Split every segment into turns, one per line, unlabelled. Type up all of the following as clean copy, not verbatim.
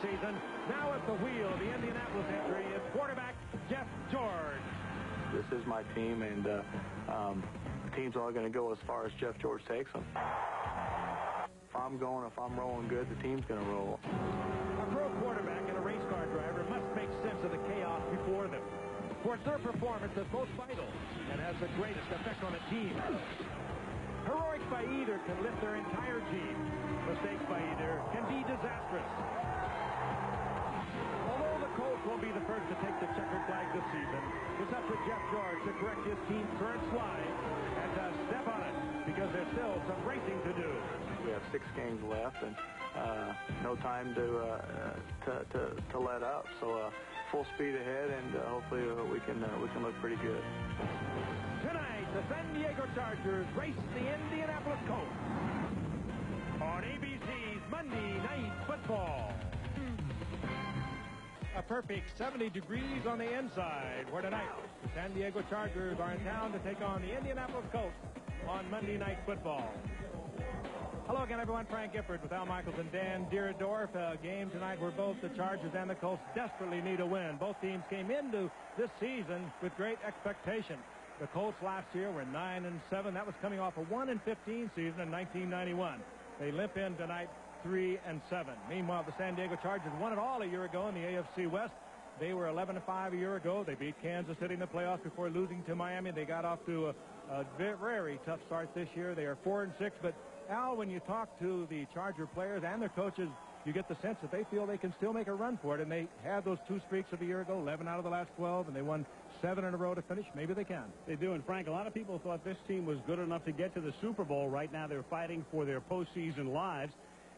season. Now at the wheel, the Indianapolis entry is quarterback Jeff George.
This is my team, and the team's only going to go as far as Jeff George takes them. If I'm rolling good, the team's going to roll.
A pro quarterback and a race car driver must make sense of the chaos before them. Of course, their performance is most vital and has the greatest effect on a team. Heroics by either can lift their entire team. Mistakes by either can be disastrous. Although the Colts won't be the first to take the checkered flag this season, it's up to Jeff George to correct his team's current slide and to step on it, because there's still some racing to do.
We have 6 games left and no time to let up. So full speed ahead, and hopefully we can look pretty good.
Tonight, the San Diego Chargers race the Indianapolis Colts on ABC's Monday Night Football. A perfect 70 degrees on the inside, where tonight the San Diego Chargers are in town to take on the Indianapolis Colts on Monday Night Football. Hello again, everyone. Frank Gifford with Al Michaels and Dan Dierdorf. A game tonight where both the Chargers and the Colts desperately need a win. Both teams came into this season with great expectation. The Colts last year were 9-7. That was coming off a 1-15 season in 1991. They limp in tonight 3-7. Meanwhile, the San Diego Chargers won it all a year ago in the AFC West. They were 11-5 a year ago. They beat Kansas City in the playoffs before losing to Miami. They got off to a very tough start this year. They are 4-6. But Al, when you talk to the Charger players and their coaches, you get the sense that they feel they can still make a run for it. And they had those 2 streaks of a year ago, 11 out of the last 12, and they won 7 in a row to finish. Maybe they can.
They do. And Frank, a lot of people thought this team was good enough to get to the Super Bowl. Right now they're fighting for their postseason lives.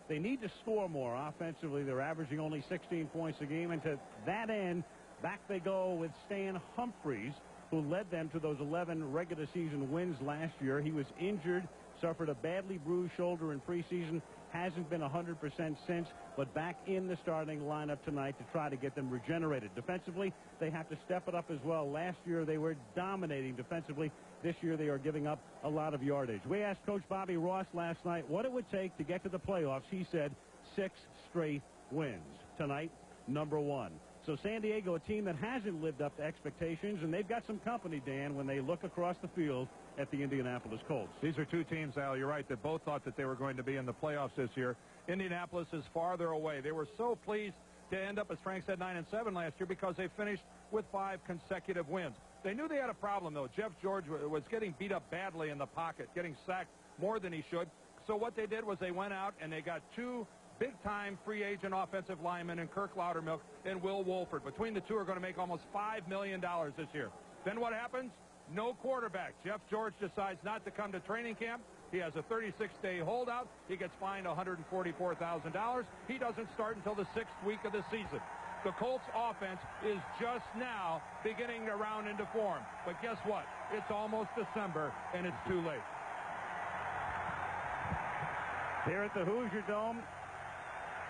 They need to score more offensively. They're averaging only 16 points a game. And to that end, back they go with Stan Humphries, who led them to those 11 regular season wins last year. He was injured, suffered a badly bruised shoulder in preseason, hasn't been 100% since, but back in the starting lineup tonight to try to get them regenerated. Defensively, they have to step it up as well. Last year, they were dominating defensively. This year, they are giving up a lot of yardage. We asked Coach Bobby Ross last night what it would take to get to the playoffs. He said 6 straight wins. Tonight, number 1. So San Diego, a team that hasn't lived up to expectations, and they've got some company, Dan, when they look across the field at the Indianapolis Colts.
These are 2 teams, Al, you're right, that both thought that they were going to be in the playoffs this year. Indianapolis is farther away. They were so pleased to end up, as Frank said, 9-7 last year because they finished with 5 consecutive wins. They knew they had a problem, though. Jeff George was getting beat up badly in the pocket, getting sacked more than he should. So what they did was they went out and they got 2 big-time free agent offensive linemen in Kirk Loudermilk and Will Wolford. Between the 2 are going to make almost $5 million this year. Then what happens? No quarterback. Jeff George decides not to come to training camp. He has a 36-day holdout. He gets fined $144,000. He doesn't start until the 6th week of the season. The Colts offense is just now beginning to round into form. But guess what? It's almost December, and it's too late.
Here at the Hoosier Dome,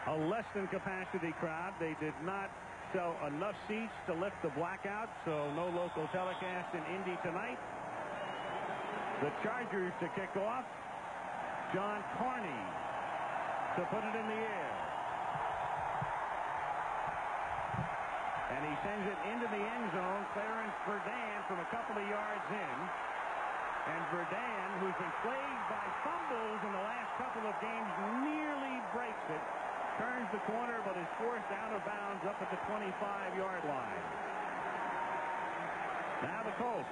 a less-than-capacity crowd. They did not sell enough seats to lift the blackout, so no local telecast in Indy tonight. The Chargers to kick off. John Carney to put it in the air. And he sends it into the end zone. Clarence Verdun from a couple of yards in. And Verdun, who's been plagued by fumbles in the last couple of games, nearly breaks it. Turns the corner, but is forced out of bounds up at the 25-yard line. Now the Colts.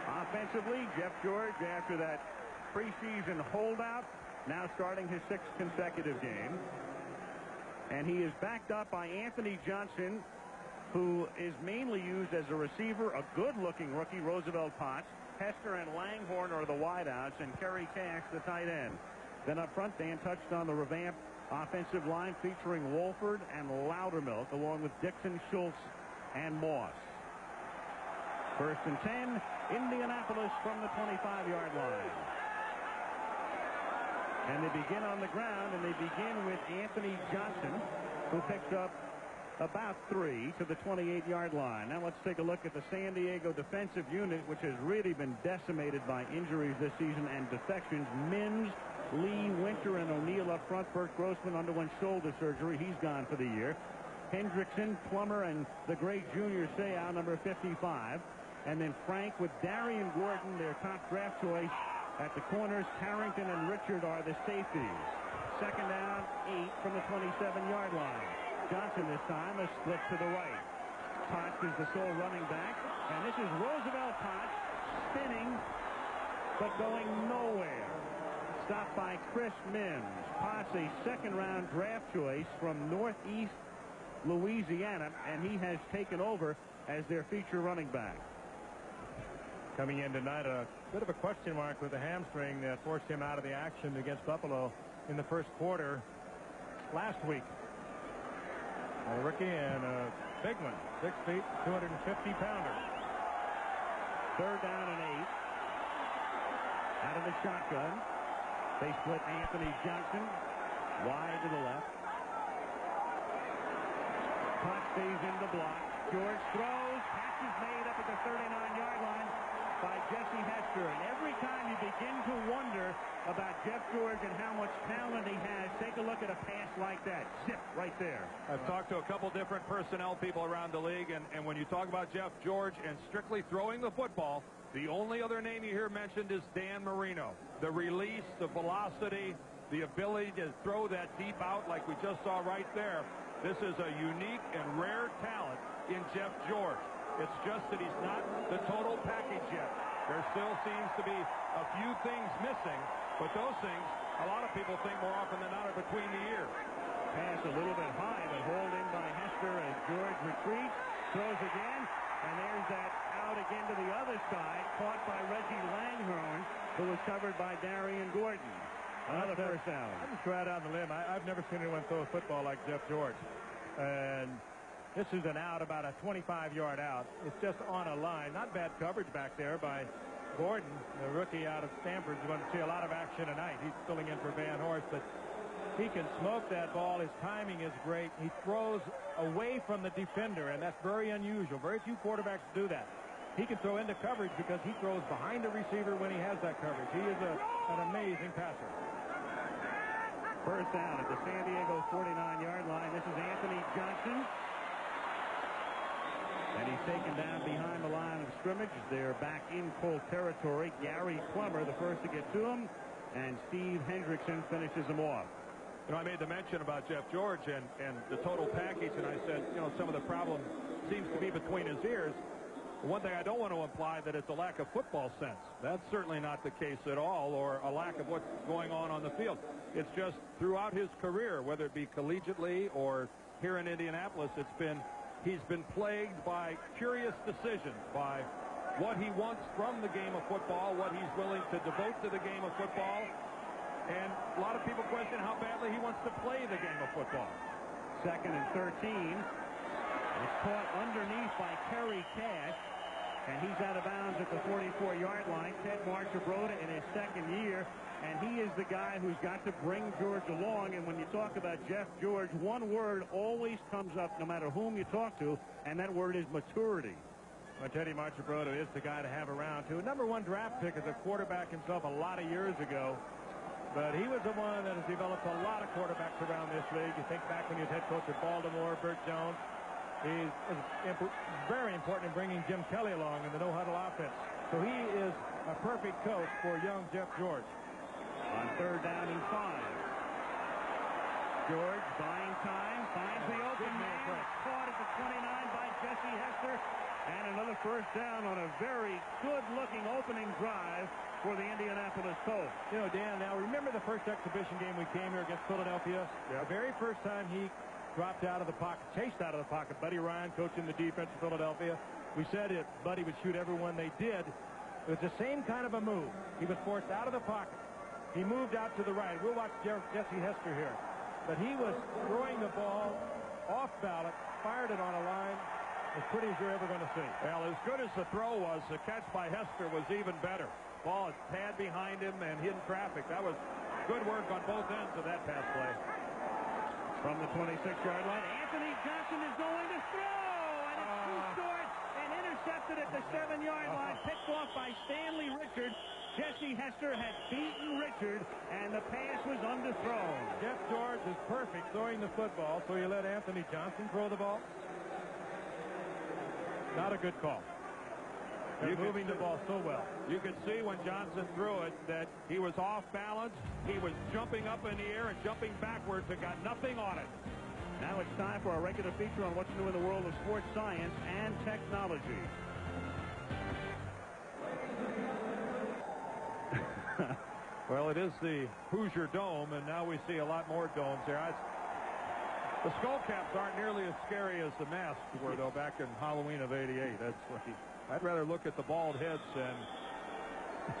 Offensively, Jeff George, after that preseason holdout, now starting his 6th consecutive game. And he is backed up by Anthony Johnson, who is mainly used as a receiver. A good-looking rookie, Roosevelt Potts. Hester and Langhorne are the wideouts, and Kerry Cash the tight end. Then up front, Dan touched on the revamped offensive line featuring Wolford and Loudermilk, along with Dixon, Schultz, and Moss. 1st and 10, Indianapolis from the 25-yard line. And they begin on the ground, and they begin with Anthony Johnson, who picks up about 3 to the 28-yard line. Now let's take a look at the San Diego defensive unit, which has really been decimated by injuries this season and defections. Mims, Lee, Winter, and O'Neill up front. Burt Grossman underwent shoulder surgery. He's gone for the year. Hendrickson, Plummer, and the great Junior Seau, number 55. And then Frank with Darian Gordon, their top draft choice. At the corners, Carrington and Richard are the safeties. Second down, 8 from the 27-yard line. Johnson this time a split to the right. Potts is the sole running back. And this is Roosevelt Potts spinning, but going nowhere. Stopped by Chris Mims. Potts, a second-round draft choice from Northeast Louisiana, and he has taken over as their feature running back.
Coming in tonight, a bit of a question mark with the hamstring that forced him out of the action against Buffalo in the first quarter last week. A rookie and a big one, 6 feet, 250-pounder.
Third down and 8. Out of the shotgun. They split Anthony Johnson wide to the left. Potts stays in the block. George throws. Pass is made up at the 39-yard line by Jesse Hester. And every time you begin to wonder about Jeff George and how much talent he has, take a look at a pass like that. Zip right there.
I've talked to a couple different personnel people around the league, and when you talk about Jeff George and strictly throwing the football, the only other name you hear mentioned is Dan Marino. The release, the velocity, the ability to throw that deep out like we just saw right there. This is a unique and rare talent in Jeff George. It's just that he's not the total package yet. There still seems to be a few things missing, but those things, a lot of people think more often than not are between the ears.
Pass a little bit high, but hauled in by Hester as George retreats, throws again, and there's that out again to the other side, caught by Reggie Langhorne, who was covered by Darian Gordon. Another first down.
I'm just right on the limb. I've never seen anyone throw a football like Jeff George. And this is an out, about a 25-yard out. It's just on a line. Not bad coverage back there by Gordon, the rookie out of Stanford. Is going to see a lot of action tonight. He's filling in for Van Horst, but he can smoke that ball. His timing is great. He throws away from the defender, and that's very unusual. Very few quarterbacks do that. He can throw into coverage because he throws behind the receiver when he has that coverage. He is an amazing passer.
First down at the San Diego 49-yard line. This is Anthony Johnson. And he's taken down behind the line of scrimmage. They're back in Colt territory. Gary Plummer, the first to get to him, and Steve Hendrickson finishes him off.
You know, I made the mention about Jeff George and the total package, and I said, you know, some of the problem seems to be between his ears. One thing I don't want to imply that it's a lack of football sense. That's certainly not the case at all, or a lack of what's going on the field. It's just throughout his career, whether it be collegiately or here in Indianapolis, he's been plagued by curious decisions, by what he wants from the game of football, what he's willing to devote to the game of football. And a lot of people question how badly he wants to play the game of football.
Second and 13. It's caught underneath by Kerry Cash, and he's out of bounds at the 44-yard line. Ted Marchabroda in his second year, and he is the guy who's got to bring George along. And when you talk about Jeff George, one word always comes up no matter whom you talk to, and that word is maturity.
Well, Teddy Marchabroda is the guy to have around, too. Number 1 draft pick as a quarterback himself a lot of years ago. But he was the one that has developed a lot of quarterbacks around this league. You think back when he was head coach at Baltimore, Burt Jones. He was very important in bringing Jim Kelly along in the no-huddle offense. So he is a perfect coach for young Jeff George.
On third down and 5. George buying time, finds the open man. Caught at the 29 by Jesse Hester. And another first down on a very good-looking opening drive for the Indianapolis Colts.
You know, Dan, now remember the first exhibition game we came here against Philadelphia? Yeah. The very first time he dropped out of the pocket, chased out of the pocket. Buddy Ryan coaching the defense in Philadelphia. We said it, Buddy would shoot everyone. They did. It was the same kind of a move. He was forced out of the pocket. He moved out to the right. We'll watch Jesse Hester here. But he was throwing the ball off ballot, fired it on a line as pretty as you're ever going to see.
Well, as good as the throw was, the catch by Hester was even better. Ball is pad behind him and hidden traffic. That was good work on both ends of that pass play.
From the 26-yard line, Anthony Johnson is going to throw, and it's too short and intercepted at the 7-yard line, picked off by Stanley Richards. Jesse Hester had beaten Richard, and the pass was underthrown.
Jeff George is perfect throwing the football, so you let Anthony Johnson throw the ball? Not a good call. They're moving the ball so well.
You could see when Johnson threw it that he was off balance. He was jumping up in the air and jumping backwards and got nothing on it.
Now it's time for our regular feature on what's new in the world of sports science and technology.
Well, it is the Hoosier Dome, and now we see a lot more domes there. The skull caps aren't nearly as scary as the masks were, though, back in Halloween of '88. I'd rather look at the bald heads than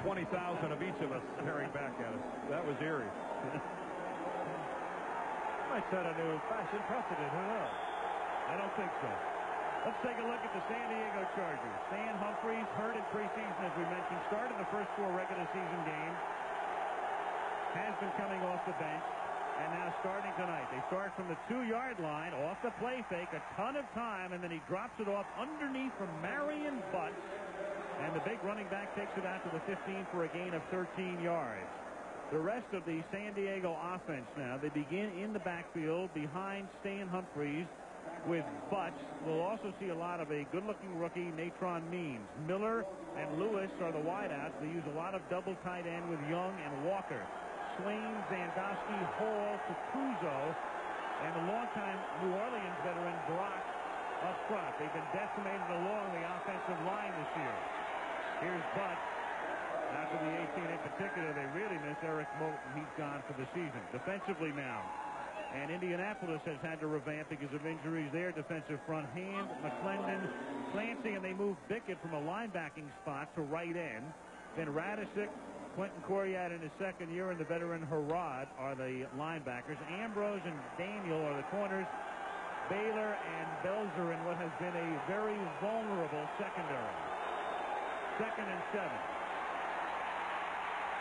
20,000 of each of us staring back at us. That was eerie.
Might set a new fashion precedent. Who knows?
I don't think so. Let's take a look at the San Diego Chargers. Stan Humphries, hurt in preseason, as we mentioned, started the first 4 regular season games. Has been coming off the bench, and now starting tonight. They start from the 2-yard line, off the play fake, a ton of time, and then he drops it off underneath from Marion Butts, and the big running back takes it out to the 15 for a gain of 13 yards. The rest of the San Diego offense now, they begin in the backfield behind Stan Humphries with Butts. We'll also see a lot of a good-looking rookie, Natron Means. Miller and Lewis are the wideouts. They use a lot of double tight end with Young and Walker. Swain, Zandowski, Hall, Capuzzo, and the longtime New Orleans veteran Brock up front. They've been decimated along the offensive line this year. Here's Butts. After the 18 in particular, they really miss Eric Moulton. He's gone for the season. Defensively now. And Indianapolis has had to revamp because of injuries there. Defensive front hand, McClendon, Clancy, and they move Bickett from a linebacking spot to right end. Then Radisic, Quentin Coriat in his second year, and the veteran Harrod are the linebackers. Ambrose and Daniel are the corners. Baylor and Belzer in what has been a very vulnerable secondary. 2nd and 7.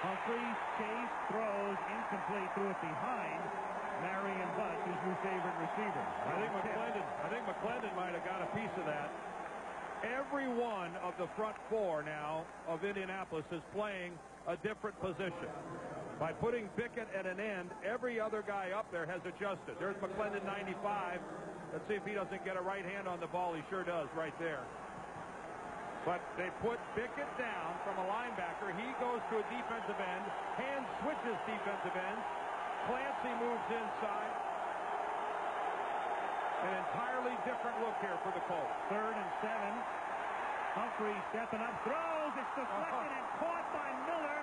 Humphries, chase, throws, incomplete, threw it behind Marion Butts, his new favorite receiver.
I think McClendon might have got a piece of that. Every one of the front 4 now of Indianapolis is playing a different position. By putting Bickett at an end, every other guy up there has adjusted. There's McClendon, 95. Let's see if he doesn't get a right hand on the ball. He sure does right there. But they put Bickett down from a linebacker. He goes to a defensive end. Hand switches defensive ends. Clancy moves inside. An entirely different look here for the Colts.
3rd and 7. Humphries stepping up, throws. It's deflected and caught by Miller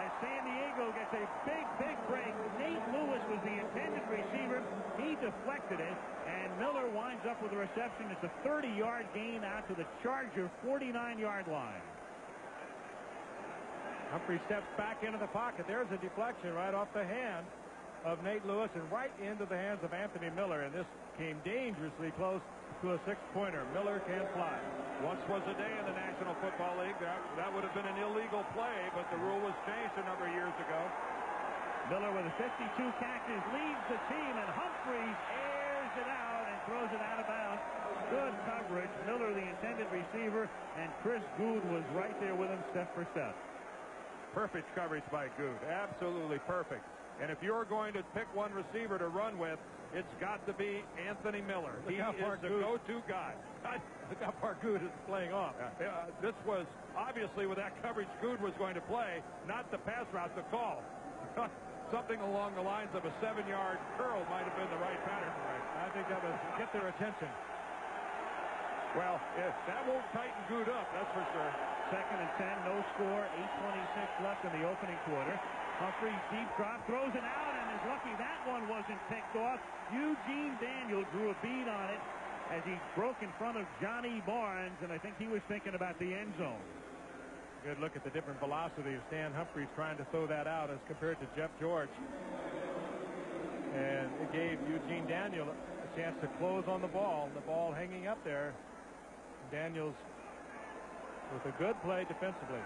as San Diego gets a big break. Nate Lewis was the intended receiver. He deflected it, and Miller winds up with a reception. It's a 30-yard gain out to the Charger 49-yard line.
Humphrey steps back into the pocket. There's a deflection right off the hand of Nate Lewis and right into the hands of Anthony Miller, and this came dangerously close to a 6-pointer. Miller can't fly.
Once was a day in the National Football League. That would have been an illegal play, but the rule was changed a number of years ago.
Miller with a 52 catches leads the team, and Humphries airs it out and throws it out of bounds. Good coverage. Miller, the intended receiver, and Chris Good was right there with him step for step.
Perfect coverage by Good. Absolutely perfect. And if you're going to pick one receiver to run with, it's got to be Anthony Miller. He is the go-to guy.
Look how far Good is playing off.
This was obviously with that coverage Good was going to play, not the pass route, the call. Something along the lines of a 7-yard curl might have been the right pattern.
I think that was get their attention.
Well, that won't tighten Good up, that's for sure.
2nd and 10, no score, 8:26 left in the opening quarter. Humphries deep drop, throws it out, and is lucky that one wasn't picked off. Eugene Daniel drew a bead on it as he broke in front of Johnny Barnes, and I think he was thinking about the end zone.
Good look at the different velocity of Stan Humphries trying to throw that out as compared to Jeff George. And it gave Eugene Daniel a chance to close on the ball hanging up there. Daniels with a good play defensively.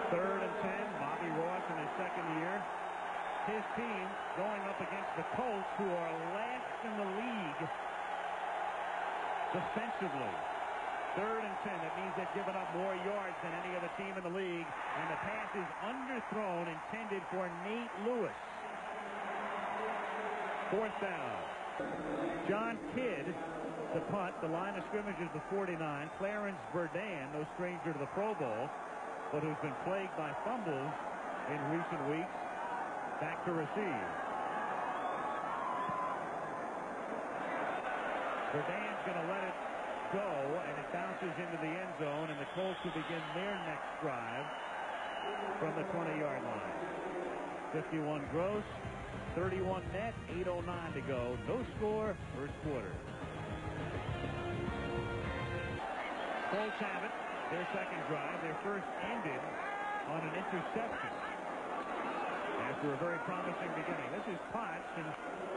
3rd and 10, Bobby Ross in his second year. His team going up against the Colts, who are last in the league defensively. 3rd and 10. That means they've given up more yards than any other team in the league. And the pass is underthrown, intended for Nate Lewis. 4th down. John Kidd, the punt. The line of scrimmage is the 49. Clarence Verdun, no stranger to the Pro Bowl, but who's been plagued by fumbles in recent weeks, back to receive. Verdun's going to let it go, and it bounces into the end zone, and the Colts will begin their next drive from the 20-yard line. 51 gross, 31 net, 8:09 to go. No score, first quarter. Colts have it. Their second drive. Their first ended on an interception after a very promising beginning. This is Potts, and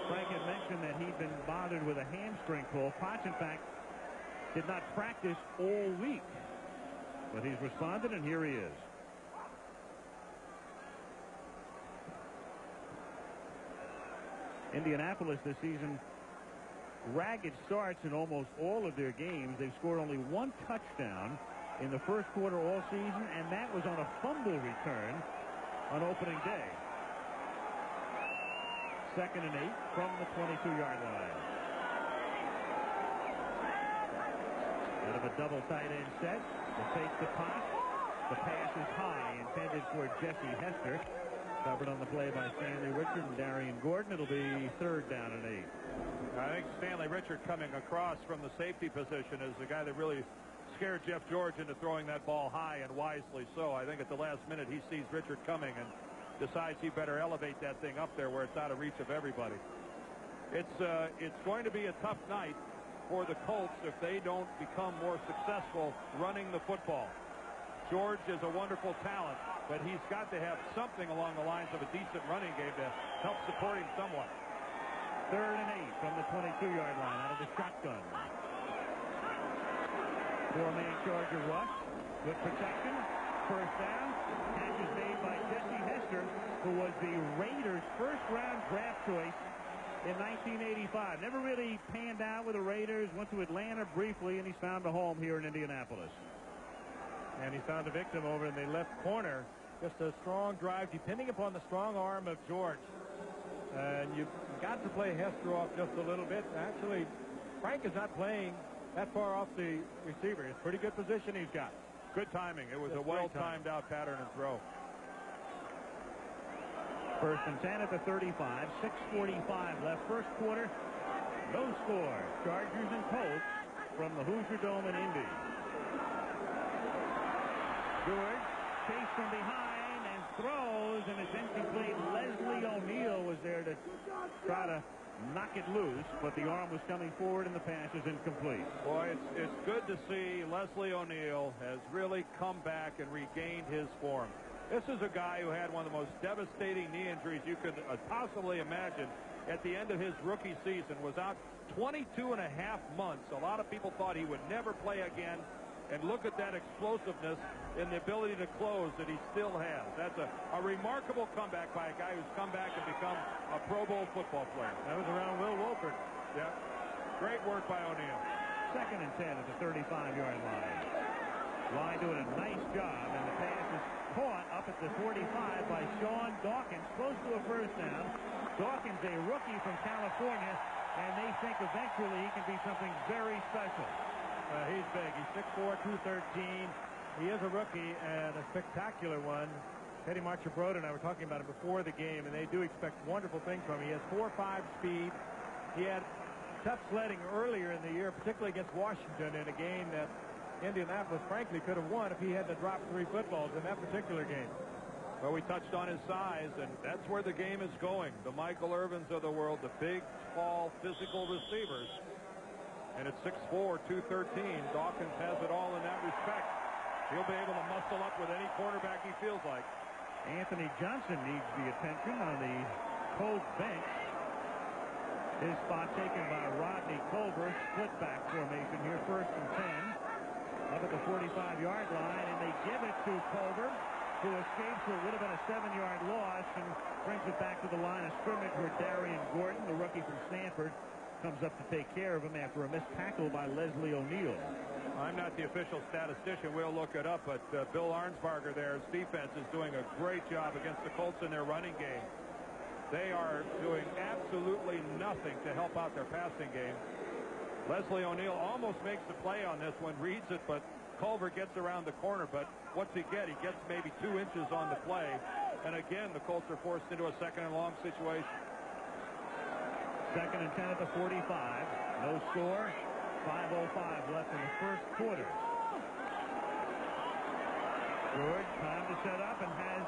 Frank had mentioned that he'd been bothered with a hamstring pull. Potts, in fact, did not practice all week, but he's responded, and here he is. Indianapolis this season, ragged starts in almost all of their games. They've scored only 1 touchdown in the first quarter all season, and that was on a fumble return on opening day. 2nd and 8 from the 22-yard line. Out of a double tight end set, the fake to Potts. The pass is high, intended for Jesse Hester. Covered on the play by Stanley Richard and Darian Gordon. It'll be 3rd down and 8.
I think Stanley Richard coming across from the safety position is the guy that really scared Jeff George into throwing that ball high, and wisely so. I think at the last minute he sees Richard coming and decides he better elevate that thing up there where it's out of reach of everybody. It's going to be a tough night for the Colts if they don't become more successful running the football. George is a wonderful talent, but he's got to have something along the lines of a decent running game to help support him somewhat.
3rd and 8 from the 22-yard line out of the shotgun. 4-man Charger rush. Good protection. First down. Catch is made by Jesse Hester, who was the Raiders' first-round draft choice in 1985. Never really panned out with the Raiders. Went to Atlanta briefly, and he's found a home here in Indianapolis.
And he found a victim over in the left corner. Just a strong drive, depending upon the strong arm of George. And you've got to play Hester off just a little bit. Actually, Frank is not playing that far off the receiver. It's pretty good position he's got.
Good timing. It was a well-timed out pattern and throw.
1st and 10 at the 35. 6:45 left first quarter. No score. Chargers and Colts from the Hoosier Dome in Indy. George chased from behind and throws, and it's incomplete. Leslie O'Neal was there to try to knock it loose, but the arm was coming forward and the pass is incomplete.
Boy, it's good to see Leslie O'Neal has really come back and regained his form. This is a guy who had one of the most devastating knee injuries you could possibly imagine at the end of his rookie season. Was out 22 and a half months. A lot of people thought he would never play again. And look at that explosiveness and the ability to close that he still has. That's a remarkable comeback by a guy who's come back and become a Pro Bowl football player.
That was around Will Wolford.
Yeah. Great work by O'Neal.
2nd and 10 at the 35-yard line. Line doing a nice job, and the pass is caught up at the 45 by Sean Dawkins, close to a first down. Dawkins, a rookie from California, and they think eventually he can be something very special.
He's big. He's 6'4", 213. He is a rookie and a spectacular one. Teddy Marchibroda and I were talking about it before the game, and they do expect wonderful things from him. He has 4.5 speed. He had tough sledding earlier in the year, particularly against Washington in a game that Indianapolis, frankly, could have won if he hadn't dropped 3 footballs in that particular game.
Well, we touched on his size, and that's where the game is going. The Michael Irvins of the world, the big, tall, physical receivers. And at 6'4", 213, Dawkins has it all in that respect. He'll be able to muscle up with any quarterback he feels like.
Anthony Johnson needs the attention on the Colts bench. His spot taken by Rodney Culver. Split back formation here. 1st and 10. Up at the 45-yard line, and they give it to Culver, who escapes what would have been a 7-yard loss and brings it back to the line of scrimmage where Darian Gordon, the rookie from Stanford, comes up to take care of him after a missed tackle by Leslie O'Neal.
I'm not the official statistician. We'll look it up, but Bill Arnsparger there's defense is doing a great job against the Colts in their running game. They are doing absolutely nothing to help out their passing game. Leslie O'Neal almost makes the play on this one, reads it, but Culver gets around the corner. But what's he get? He gets maybe 2 inches on the play. And again, the Colts are forced into a second and long situation.
2nd and 10 at the 45. No score. 5:05 left in the first quarter. George, time to set up, and has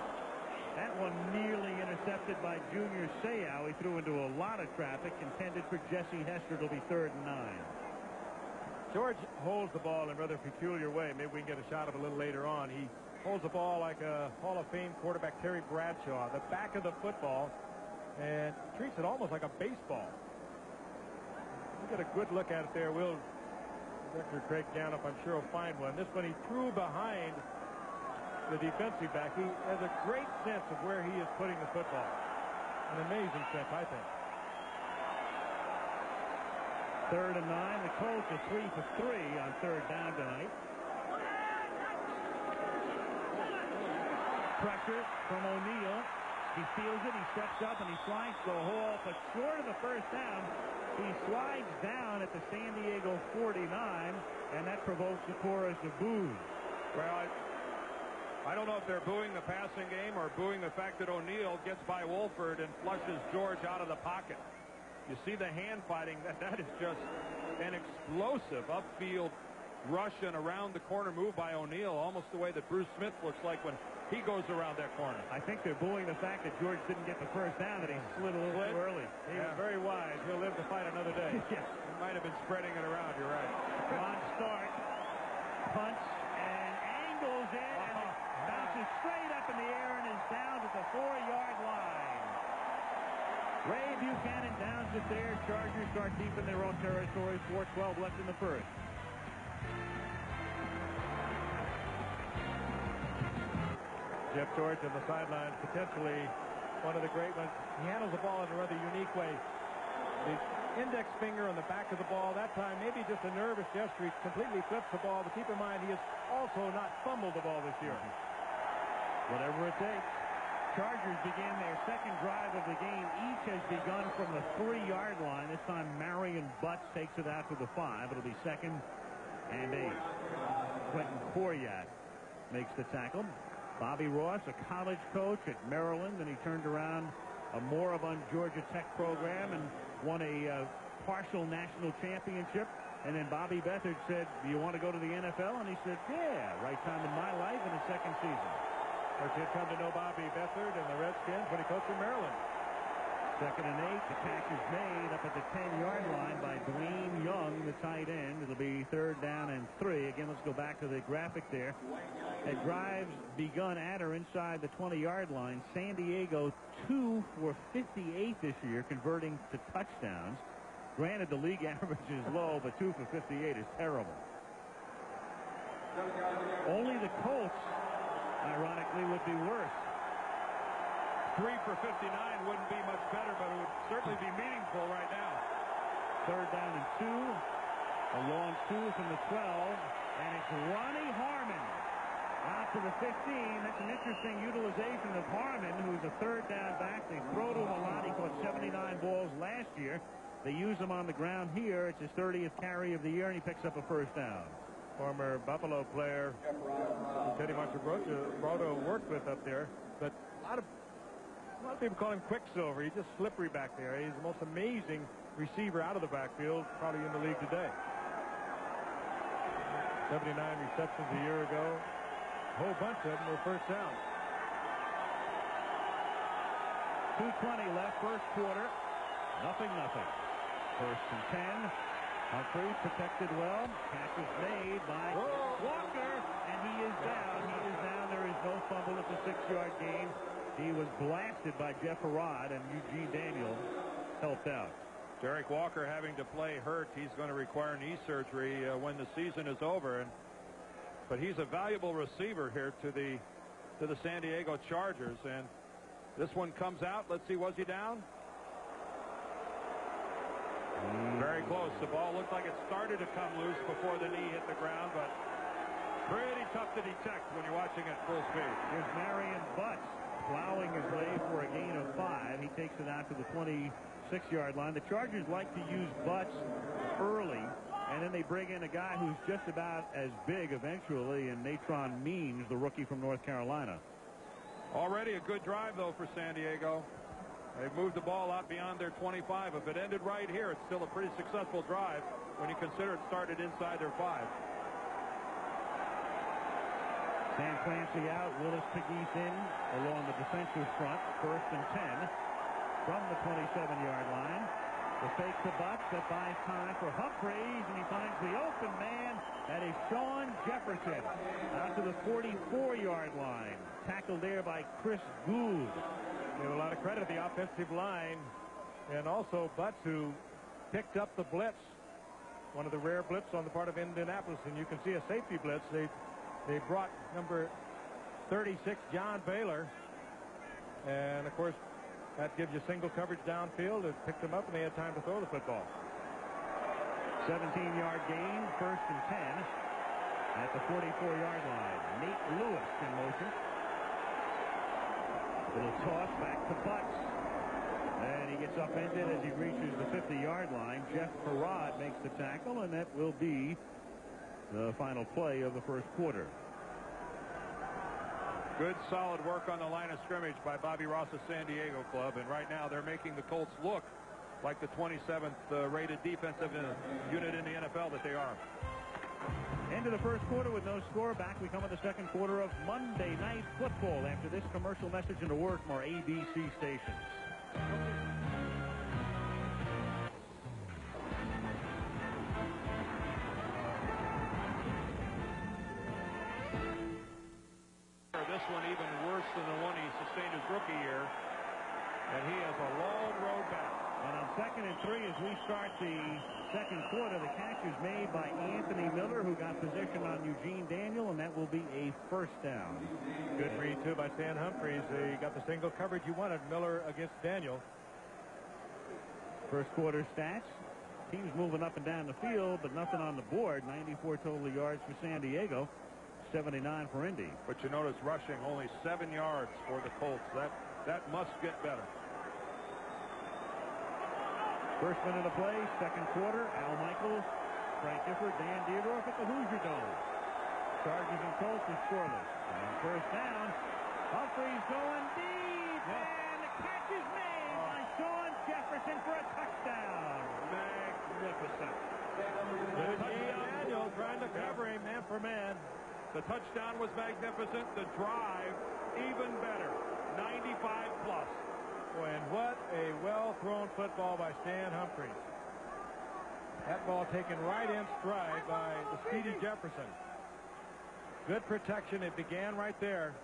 that one nearly intercepted by Junior Seau. He threw into a lot of traffic, intended for Jesse Hester. It'll be 3rd and 9.
George holds the ball in a rather peculiar way. Maybe we can get a shot of it a little later on. He holds the ball like a Hall of Fame quarterback Terry Bradshaw, the back of the football, and treats it almost like a baseball. We'll get a good look at it there. Director Craig Janup, I'm sure, will find one. This one he threw behind the defensive back. He has a great sense of where he is putting the football. An amazing sense, I think.
3rd and 9. The Colts are 3 for 3 on 3rd down tonight. Pressure from O'Neal. He feels it. He steps up and he slides the hole, but short of the first down. He slides down at the San Diego 49, and that provokes the chorus of boos.
Well, I don't know if they're booing the passing game or booing the fact that O'Neal gets by Wolford and flushes George out of the pocket. You see the hand fighting. That is just an explosive upfield rush and around the corner move by O'Neal, almost the way that Bruce Smith looks like when he goes around that corner.
I think they're booing the fact that George didn't get the first down, that he slid a little too early.
He was very wise. He'll live to fight another day.
Yes.
He might have been spreading it around. You're right.
On start, punts, and angles in, and it bounces straight up in the air and is down at the 4-yard line. Ray Buchanan downs it there. Chargers start deep in their own territory. 4:12 left in the first.
Jeff George on the sidelines, potentially one of the great ones. He handles the ball in a rather unique way. The index finger on the back of the ball, that time maybe just a nervous gesture. He completely flips the ball, but keep in mind he has also not fumbled the ball this year.
Whatever it takes. Chargers begin their second drive of the game. Each has begun from the 3-yard line. This time Marion Butts takes it out to the 5. It'll be 2nd and 8. Quentin Coryat makes the tackle. Bobby Ross, a college coach at Maryland, and he turned around a moribund Georgia Tech program and won a partial national championship. And then Bobby Beathard said, "Do you want to go to the NFL?" And he said, "Yeah, right time in my life in his 2nd season."
Of course, he'd come to know Bobby Beathard and the Redskins when he coached in Maryland.
2nd and 8. The catch is made up at the 10-yard line by Dwayne Young, the tight end. It'll be 3rd down and 3. Again, let's go back to the graphic there. At drives begun at or inside the 20-yard line. San Diego 2 for 58 this year, converting to touchdowns. Granted, the league average is low, but 2 for 58 is terrible. Only the Colts, ironically, would be worse.
3 for 59 wouldn't be much better, but it would certainly be meaningful right now.
3rd down and 2. A long 2 from the 12. And it's Ronnie Harmon out to the 15. That's an interesting utilization of Harmon, who's a 3rd down back. They throw to him a lot. He caught 79 balls last year. They use him on the ground here. It's his 30th carry of the year, and he picks up a 1st down.
Former Buffalo player Teddy Monteroto worked with up there, but a lot of people call him Quicksilver. He's just slippery back there. He's the most amazing receiver out of the backfield, probably in the league today. 79 receptions a year ago. A whole bunch of them were 1st down.
2:20 left, first quarter. 0-0. 1st and 10. Humphrey protected well. Catch is made by Walker, and he is down. He is down. There is no fumble at the 6-yard gain. He was blasted by Jeff Arad, and Eugene Daniel helped out.
Derek Walker having to play hurt. He's going to require knee surgery when the season is over. But he's a valuable receiver here to the San Diego Chargers. And this one comes out. Let's see, was he down? Very close. The ball looked like it started to come loose before the knee hit the ground, but pretty tough to detect when you're watching at full speed.
Here's Marion Butts plowing his way for a gain of 5. He takes it out to the 26-yard line. The Chargers like to use Butts early, and then they bring in a guy who's just about as big eventually, and Natron Means, the rookie from North Carolina.
Already a good drive, though, for San Diego. They've moved the ball out beyond their 25. If it ended right here, it's still a pretty successful drive when you consider it started inside their 5.
Sam Clancy out, Willis Pegues in along the defensive front. 1st and 10 from the 27-yard line. The fake to Butts that buys time for Humphreys, and he finds the open man. That is Sean Jefferson out to the 44-yard line. Tackled there by Chris Gould.
Give a lot of credit to the offensive line, and also Butts, who picked up the blitz, one of the rare blitz on the part of Indianapolis, and you can see a safety blitz. They brought number 36, John Baylor, and of course that gives you single coverage downfield. It picked them up, and they had time to throw the football.
17-yard gain, 1st and 10 at the 44-yard line. Nate Lewis in motion. Little toss back to Butts. And he gets upended as he reaches the 50-yard line. Jeff Farad makes the tackle, and that will be the final play of the first quarter.
Good, solid work on the line of scrimmage by Bobby Ross's San Diego club, and right now they're making the Colts look like the 27th rated defensive unit in the NFL that they are.
Into the first quarter with no score. Back we come in the second quarter of Monday Night Football after this commercial message and a word from our ABC stations.
This one even worse than the one he sustained his rookie year, and he has a long road back.
And on 2nd and 3, as we start the second quarter, the catch is made by Anthony Miller, who got position on Eugene Daniel, and that will be a first down.
Good read, too, by Stan Humphreys. He got the single coverage you wanted, Miller against Daniel.
First quarter stats. Teams moving up and down the field, but nothing on the board. 94 total yards for San Diego, 79 for Indy.
But you notice rushing only 7 yards for the Colts. That must get better.
First minute of play, second quarter. Al Michaels, Frank Gifford, Dan Dierdorf at the Hoosier Dome. Chargers and Colts is scoreless. And first down, Humphreys going deep, and the catch is made by Sean Jefferson for a touchdown. Magnificent.
Daniel trying to cover him man for man.
The touchdown was magnificent. The drive even better. 95 plus.
Boy, and what a well-thrown football by Stan Humphreys. That ball taken right in stride by the speedy Jefferson. Good protection. It began right there,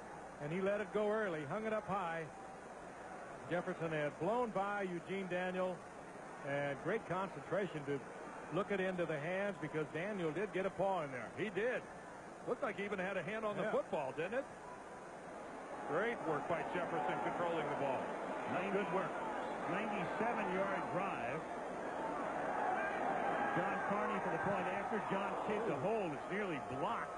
and he let it go early, hung it up high. Jefferson had blown by Eugene Daniel, and great concentration to look it into the hands, because Daniel did get a paw in there.
He did. Looked like he even had a hand on the football, didn't it? Great work by Jefferson controlling the ball. Good work.
97-yard drive. John Carney for the point after. John takes a hold. It's nearly blocked,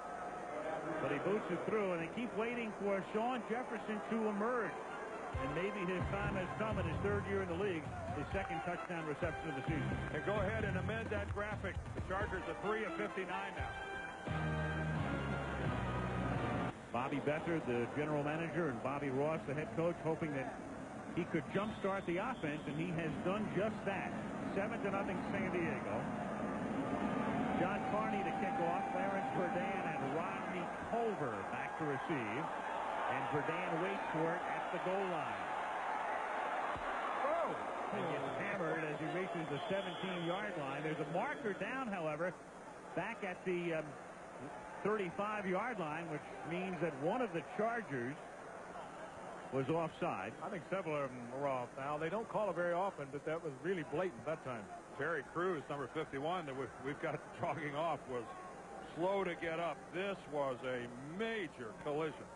but he boots it through, and they keep waiting for Sean Jefferson to emerge. And maybe his time has come in his 3rd year in the league, his 2nd touchdown reception of the season.
And go ahead and amend that graphic. The Chargers are 3 of 59 now.
Bobby Becker, the general manager, and Bobby Ross, the head coach, hoping that he could jumpstart the offense, and he has done just that. 7-0 San Diego. John Carney to kick off. Clarence Verdun and Rodney Culver back to receive. And Verdun waits for it at the goal line.
Oh!
And gets hammered as he reaches the 17-yard line. There's a marker down, however, back at the 35-yard line, which means that one of the Chargers was offside.
I think several of them were off. Now, they don't call it very often, but that was really blatant that time.
Terry Crews, number 51, that we've got jogging off, was slow to get up. This was a major collision.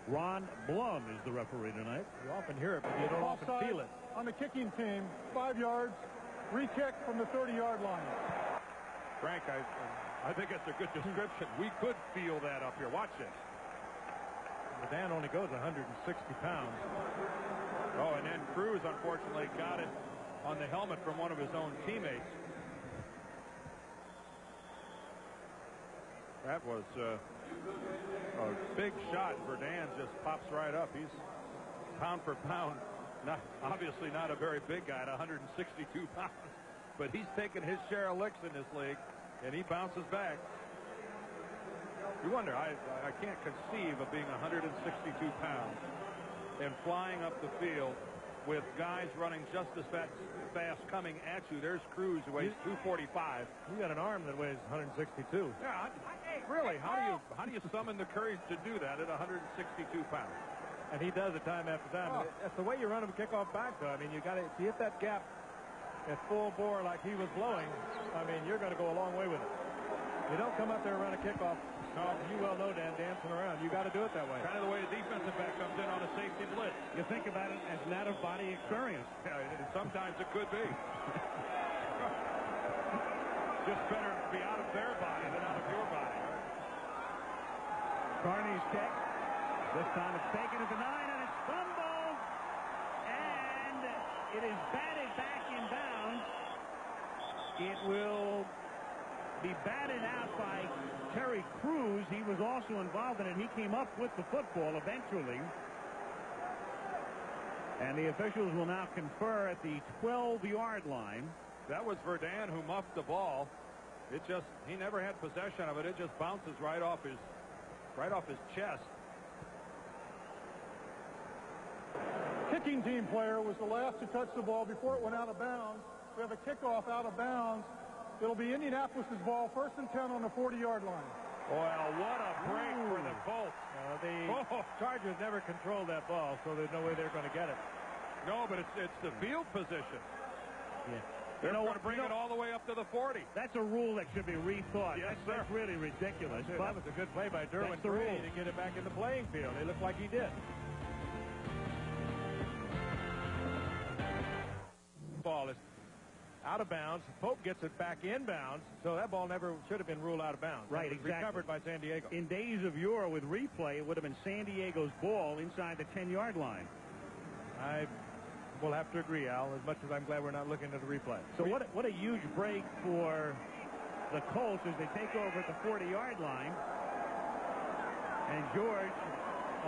Ron Blum is the referee tonight.
You often hear it, but you don't often feel it.
On the kicking team, 5 yards. Free kick from the 30-yard line.
Frank, I think that's a good description. We could feel that up here. Watch this.
Dan only goes 160 pounds.
Oh, and then Cruz, unfortunately, got it on the helmet from one of his own teammates. That was a big shot. Verdan just pops right up. He's pound for pound, obviously not a very big guy at 162 pounds, but he's taken his share of licks in this league, and he bounces back. You wonder, I can't conceive of being 162 pounds and flying up the field with guys running just as fast coming at you. There's Cruz, who weighs 245.
You got an arm that weighs 162.
Yeah, really, how do you summon the courage to do that at 162 pounds?
And he does it time after time.
Oh.
That's the way you run him kickoff back, though. I mean, you got to hit that gap at full bore like he was blowing. I mean, you're going to go a long way with it. You don't come up there and run a kickoff. No, you well know, Dan, dancing around. You got to do it that way.
Kind of the way a defensive back comes in on a safety blitz.
You think about it as an out-of-body experience.
Yeah, sometimes it could be. Just better to be out of their body than out of your body.
Carney's kick. This time it's taken at the 9, and it's fumbled. And it is batted back in bounds. It will be batted out by Terry Cruz. He was also involved in it. He came up with the football eventually. And the officials will now confer at the 12-yard line.
That was Verdan who muffed the ball. He never had possession of it. It just bounces right off his chest.
Kicking team player was the last to touch the ball before it went out of bounds. We have a kickoff out of bounds. It'll be Indianapolis' ball, 1st and 10 on the 40-yard line.
Well, what a break for the Colts.
The Chargers never controlled that ball, so there's no way they're going to get it.
No, but it's the field position.
Yeah.
They're going to bring it all the way up to the 40.
That's a rule that should be rethought.
Yes,
that's really ridiculous.
Dude,
But
that was a good play by Derwin
the
Brady
rule.
to get it back in the playing field. It looked like he did. Ball is out of bounds. Pope gets it back in bounds, so that ball never should have been ruled out of bounds.
Right, exactly.
Recovered by San Diego.
In days of yore with replay, it would have been San Diego's ball inside the 10-yard line.
I will have to agree, Al, as much as I'm glad we're not looking at the replay.
So what a huge break for the Colts as they take over at the 40-yard line. And George,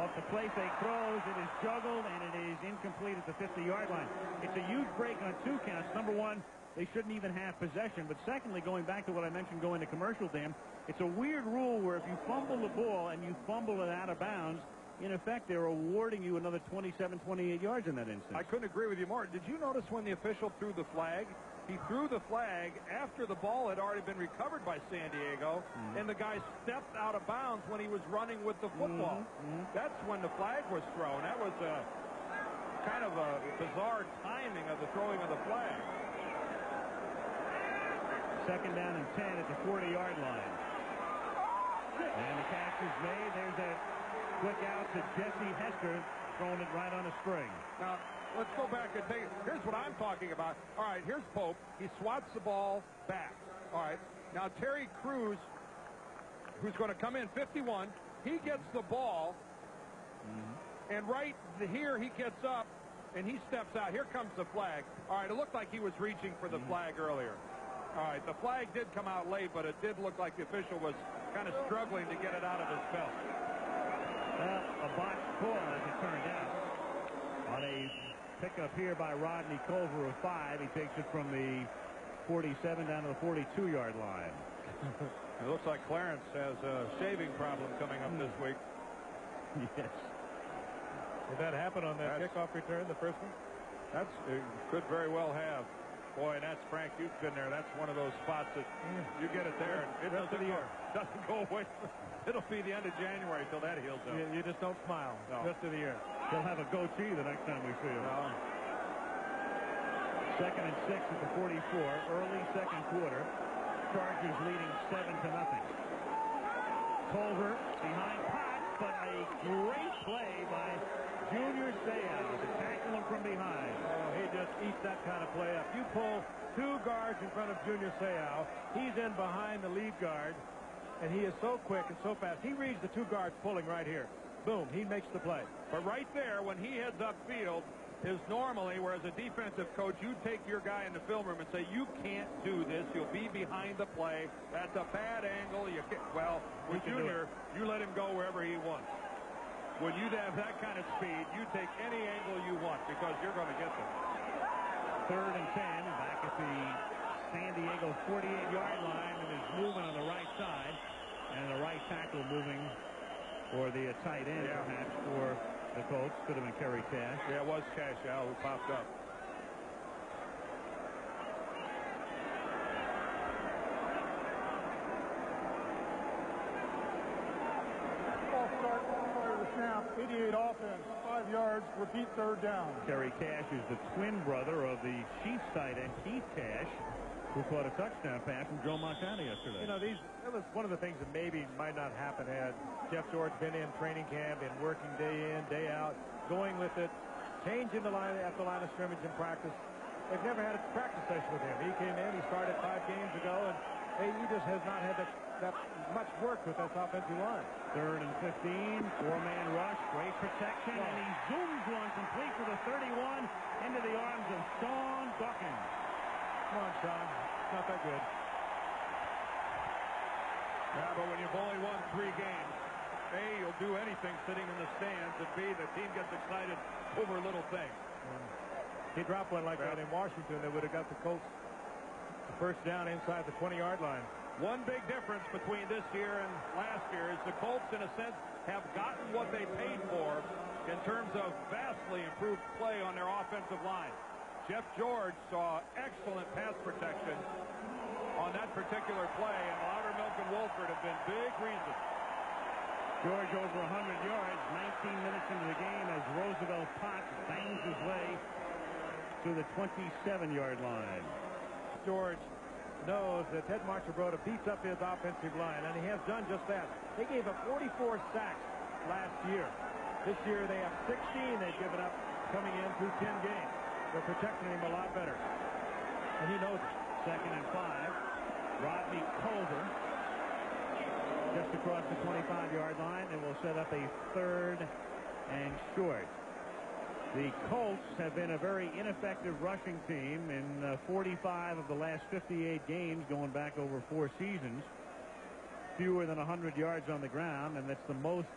off the play fake throws, it is juggled, and it is incomplete at the 50-yard line. It's a huge break on 2 counts. Number one, they shouldn't even have possession. But secondly, going back to what I mentioned going to commercial, Dan, it's a weird rule where if you fumble the ball and you fumble it out of bounds, in effect, they're awarding you another 27, 28 yards in that instance.
I couldn't agree with you more. Did you notice when the official threw the flag? He threw the flag after the ball had already been recovered by San Diego, and the guy stepped out of bounds when he was running with the football. That's when the flag was thrown. That was kind of a bizarre timing of the throwing of the flag.
2nd down and 10 at the 40-yard line. And the catch is made. There's a quick out to Jesse Hester, throwing it right on a string.
Now, let's go back and take it. Here's what I'm talking about. All right, here's Pope. He swats the ball back. All right. Now, Terry Cruz, who's going to come in 51, he gets the ball, and right here he gets up, and he steps out. Here comes the flag. All right, it looked like he was reaching for the flag earlier. All right, the flag did come out late, but it did look like the official was kind of struggling to get it out of his belt.
Well, a botched call, as it turned out. On a pickup here by Rodney Culver of 5, he takes it from the 47 down to the 42-yard line.
It looks like Clarence has a shaving problem coming up this week.
Yes.
Did that happen on that kickoff return, the first one?
It could very well have. Boy, and that's Frank. You've been there. That's one of those spots that you get it there, and it doesn't go away. It'll be the end of January till that heals up.
You just don't smile the rest of the year.
He'll have a goatee the next time we see him. 2nd and 6 at the 44. Early second quarter. Chargers leading 7-0. Culver behind Potts. but a great play by Junior Seau to tackle him from behind.
Oh, he just eats that kind of play up. You pull 2 guards in front of Junior Seau. He's in behind the lead guard, and he is so quick and so fast. He reads the 2 guards pulling right here. Boom, he makes the play.
But right there, when he heads upfield, is normally, whereas a defensive coach, you take your guy in the film room and say, you can't do this. You'll be behind the play. That's a bad angle. You can't. Well, with Junior, you let him go wherever he wants. When you have that kind of speed, you take any angle you want because you're going to get them.
3rd and 10, back at the San Diego 48-yard line, and is moving on the right side. And the right tackle moving for the tight end, perhaps, for the Colts. Could have been Kerry Cash.
Yeah, it was Cash Al who popped up.
False start by the snap. 88 offense. 5 yards. Repeat 3rd down.
Kerry Cash is the twin brother of the Chiefs tight end, Keith Cash, who caught a touchdown pass from Joe Montana yesterday.
You know, that was one of the things that maybe might not happen had Jeff George been in training camp and working day in, day out, going with it, changing the line at the line of scrimmage in practice. They've never had a practice session with him. He came in, he started 5 games ago, and he just has not had that much work with that offensive line.
3rd and 15, 4-man rush, great protection, and he zooms one complete to the 31 into the arms of Sean Dawkins.
Come on, Sean. It's not that good.
Yeah, but when you've only won 3 games, A, you'll do anything sitting in the stands, and B, the team gets excited over little things.
He dropped one like that in Washington that would have got the Colts the first down inside the 20-yard line.
One big difference between this year and last year is the Colts, in a sense, have gotten what they paid for in terms of vastly improved play on their offensive line. Jeff George saw excellent pass protection on that particular play, and Loudermilk and Wolford have been big reasons.
George over 100 yards, 19 minutes into the game as Roosevelt Potts bangs his way to the 27-yard line.
George knows that Ted Marchibroda beats up his offensive line, and he has done just that. They gave up 44 sacks last year. This year they have 16 they've given up coming in through 10 games. They're protecting him a lot better, and he knows it. 2nd and 5. Rodney Culver just across the 25-yard line, and will set up a 3rd and short. The Colts have been a very ineffective rushing team in 45 of the last 58 games going back over 4 seasons. Fewer than 100 yards on the ground, and that's the most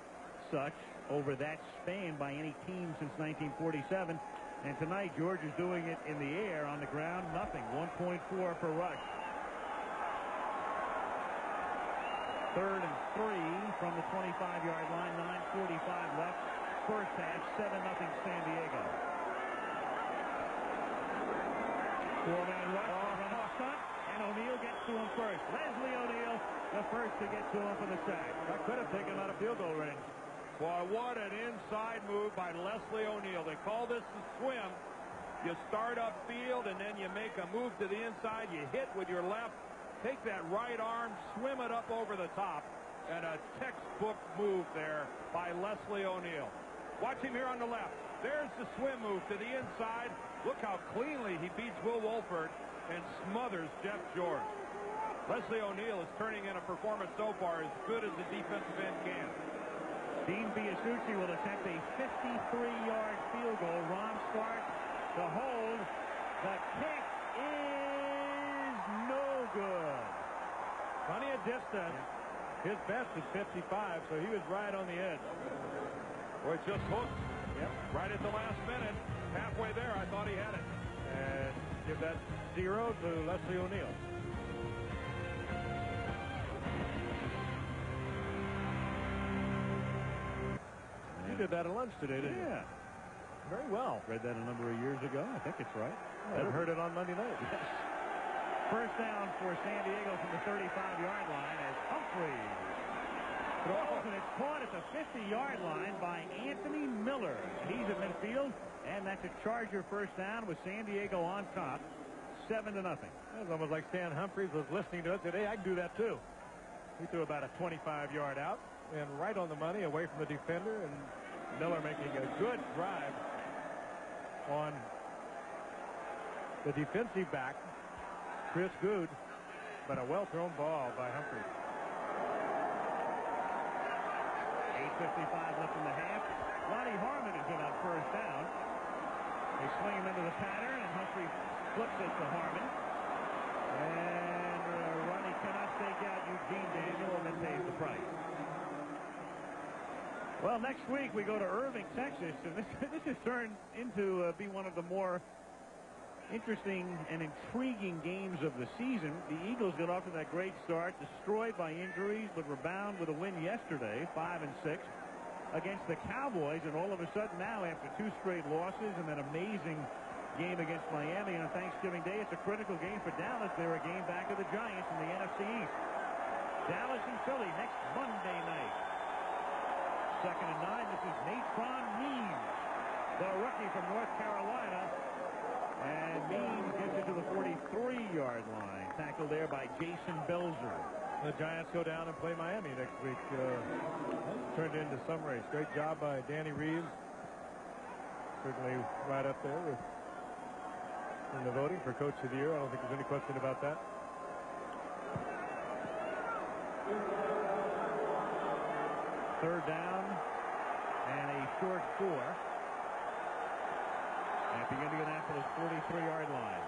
such over that span by any team since 1947. And tonight, George is doing it in the air. On the ground, nothing. 1.4 per rush. 3rd and 3 from the 25-yard line. 9:45 left. First half, 7-0 San Diego. 4-man rush from the front, and O'Neal gets to him first. Leslie O'Neal, the first to get to him for the sack. That could have taken him out of field goal range.
Boy, what an inside move by Leslie O'Neal. They call this the swim. You start upfield, and then you make a move to the inside. You hit with your left, take that right arm, swim it up over the top, and a textbook move there by Leslie O'Neal. Watch him here on the left. There's the swim move to the inside. Look how cleanly he beats Will Wolford and smothers Jeff George. Leslie O'Neal is turning in a performance so far as good as the defensive end can.
Dean Biasucci will attempt a 53-yard field goal. Ron Stark to hold. The kick is no good.
Plenty of distance. His best is 55, so he was right on the edge.
Boy, just hooked.
Yep.
Right at the last minute. Halfway there, I thought he had it.
And give that 0 to Leslie O'Neal. You did that at lunch today, didn't you?
Yeah.
Very well.
Read that a number of years ago. I think it's right.
I've heard it on Monday night.
Yes. First down for San Diego from the 35-yard line as Humphreys throws, and it's caught at the 50-yard line by Anthony Miller. He's at midfield, and that's a Charger first down with San Diego on top, 7-0.
It was almost like Stan Humphreys was listening to us today. I can do that too. He threw about a 25-yard out. and right on the money, away from the defender, and Miller making a good drive on the defensive back, Chris Good, but a well-thrown ball by Humphrey.
8:55 left in the half. Lonnie Harmon is in on first down. They swing him into the pattern, and Humphrey flips it to Harmon. And Ronnie cannot take out Eugene Daniel and then pays the price. Well, next week we go to Irving, Texas, and this has turned into be one of the more interesting and intriguing games of the season. The Eagles got off to that great start, destroyed by injuries, but rebound with a win yesterday, 5-6, against the Cowboys, and all of a sudden now, after 2 straight losses and that amazing game against Miami on Thanksgiving Day, it's a critical game for Dallas. They're a game back of the Giants in the NFC East. Dallas and Philly next Monday night. 2nd and 9. This is Natron Means, the rookie from North Carolina. And Means gets it to the 43-yard line. Tackled there by Jason Belzer.
The Giants go down and play Miami next week. Turned into some race. Great job by Danny Reeves. Certainly right up there in the voting for Coach of the Year. I don't think there's any question about that.
Third down and a short 4 at the Indianapolis 43-yard line.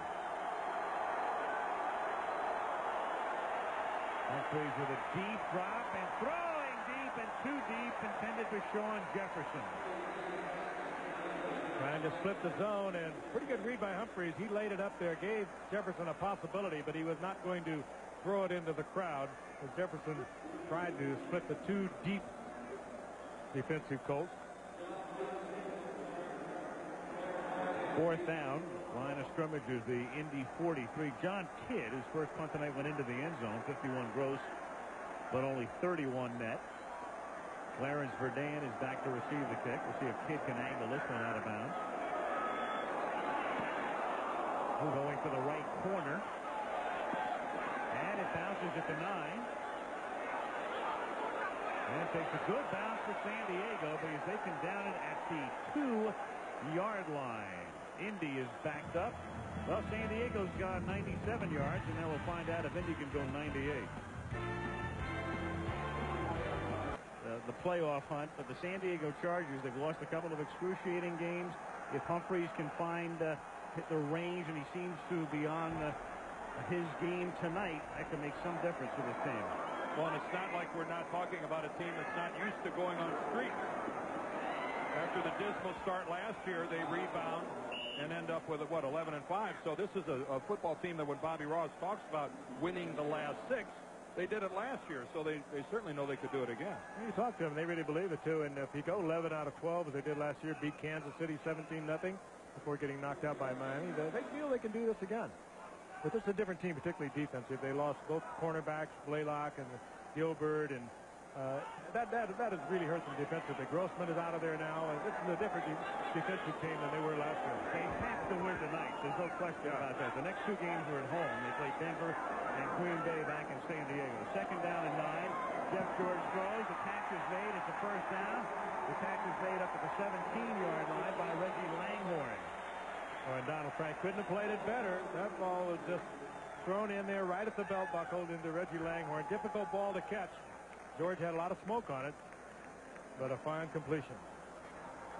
Humphreys with a deep drop and throwing deep and too deep, intended for Sean Jefferson.
Trying to split the zone, and pretty good read by Humphreys. He laid it up there, gave Jefferson a possibility, but he was not going to throw it into the crowd as Jefferson tried to split the 2 deep defensive Colts.
4th down. Line of scrimmage is the Indy 43. John Kidd, his first punt tonight, went into the end zone. 51 gross, but only 31 net. Clarence Verdun is back to receive the kick. We'll see if Kidd can angle this one out of bounds. Going for the right corner. And it bounces at the 9. And it takes a good bounce for San Diego because they can down it at the 2-yard line. Indy is backed up. Well, San Diego's got 97 yards, and now we'll find out if Indy can go 98. The playoff hunt for the San Diego Chargers. They've lost a couple of excruciating games. If Humphreys can find hit the range, and he seems to be on his game tonight, that can make some difference with his team.
Well, and it's not like we're not talking about a team that's not used to going on streaks. After the dismal start last year, they rebound and end up with, 11-5. So this is a football team that when Bobby Ross talks about winning the last 6, they did it last year, so they certainly know they could do it again.
When you talk to them, they really believe it, too. And if you go 11 out of 12, as they did last year, beat Kansas City 17-0 before getting knocked out by Miami, they feel they can do this again. But this is a different team, particularly defensive. They lost both cornerbacks, Blaylock and Gilbert, and that has really hurt them defensively. Grossman is out of there now. This is a different defensive team than they were last year.
They have to win tonight. There's no question about that. The next 2 games are at home. They play Denver and Green Bay back in San Diego. 2nd down and 9. Jeff George throws. The catch is made. It's a first down. The catch is made up at the 17-yard line by Reggie Langhorne.
And Donald Frank couldn't have played it better. That ball was just thrown in there right at the belt buckle into Reggie Langhorne. Difficult ball to catch. George had a lot of smoke on it, but a fine completion.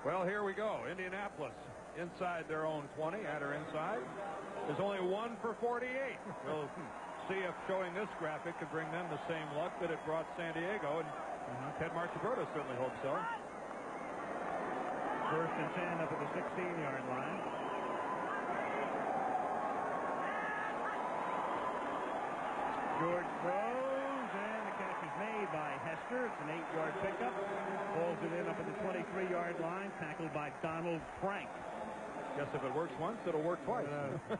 Well, here we go. Indianapolis inside their own 20, at or inside. There's only 1 for 48. We'll see if showing this graphic could bring them the same luck that it brought San Diego, and Ted Marchibroda certainly hopes so.
1st and 10 up at the 16-yard line. George throws, and the catch is made by Hester. It's an 8-yard pickup. Pulls it in up at the 23-yard line, tackled by Donald Frank.
Guess if it works once, it'll work twice.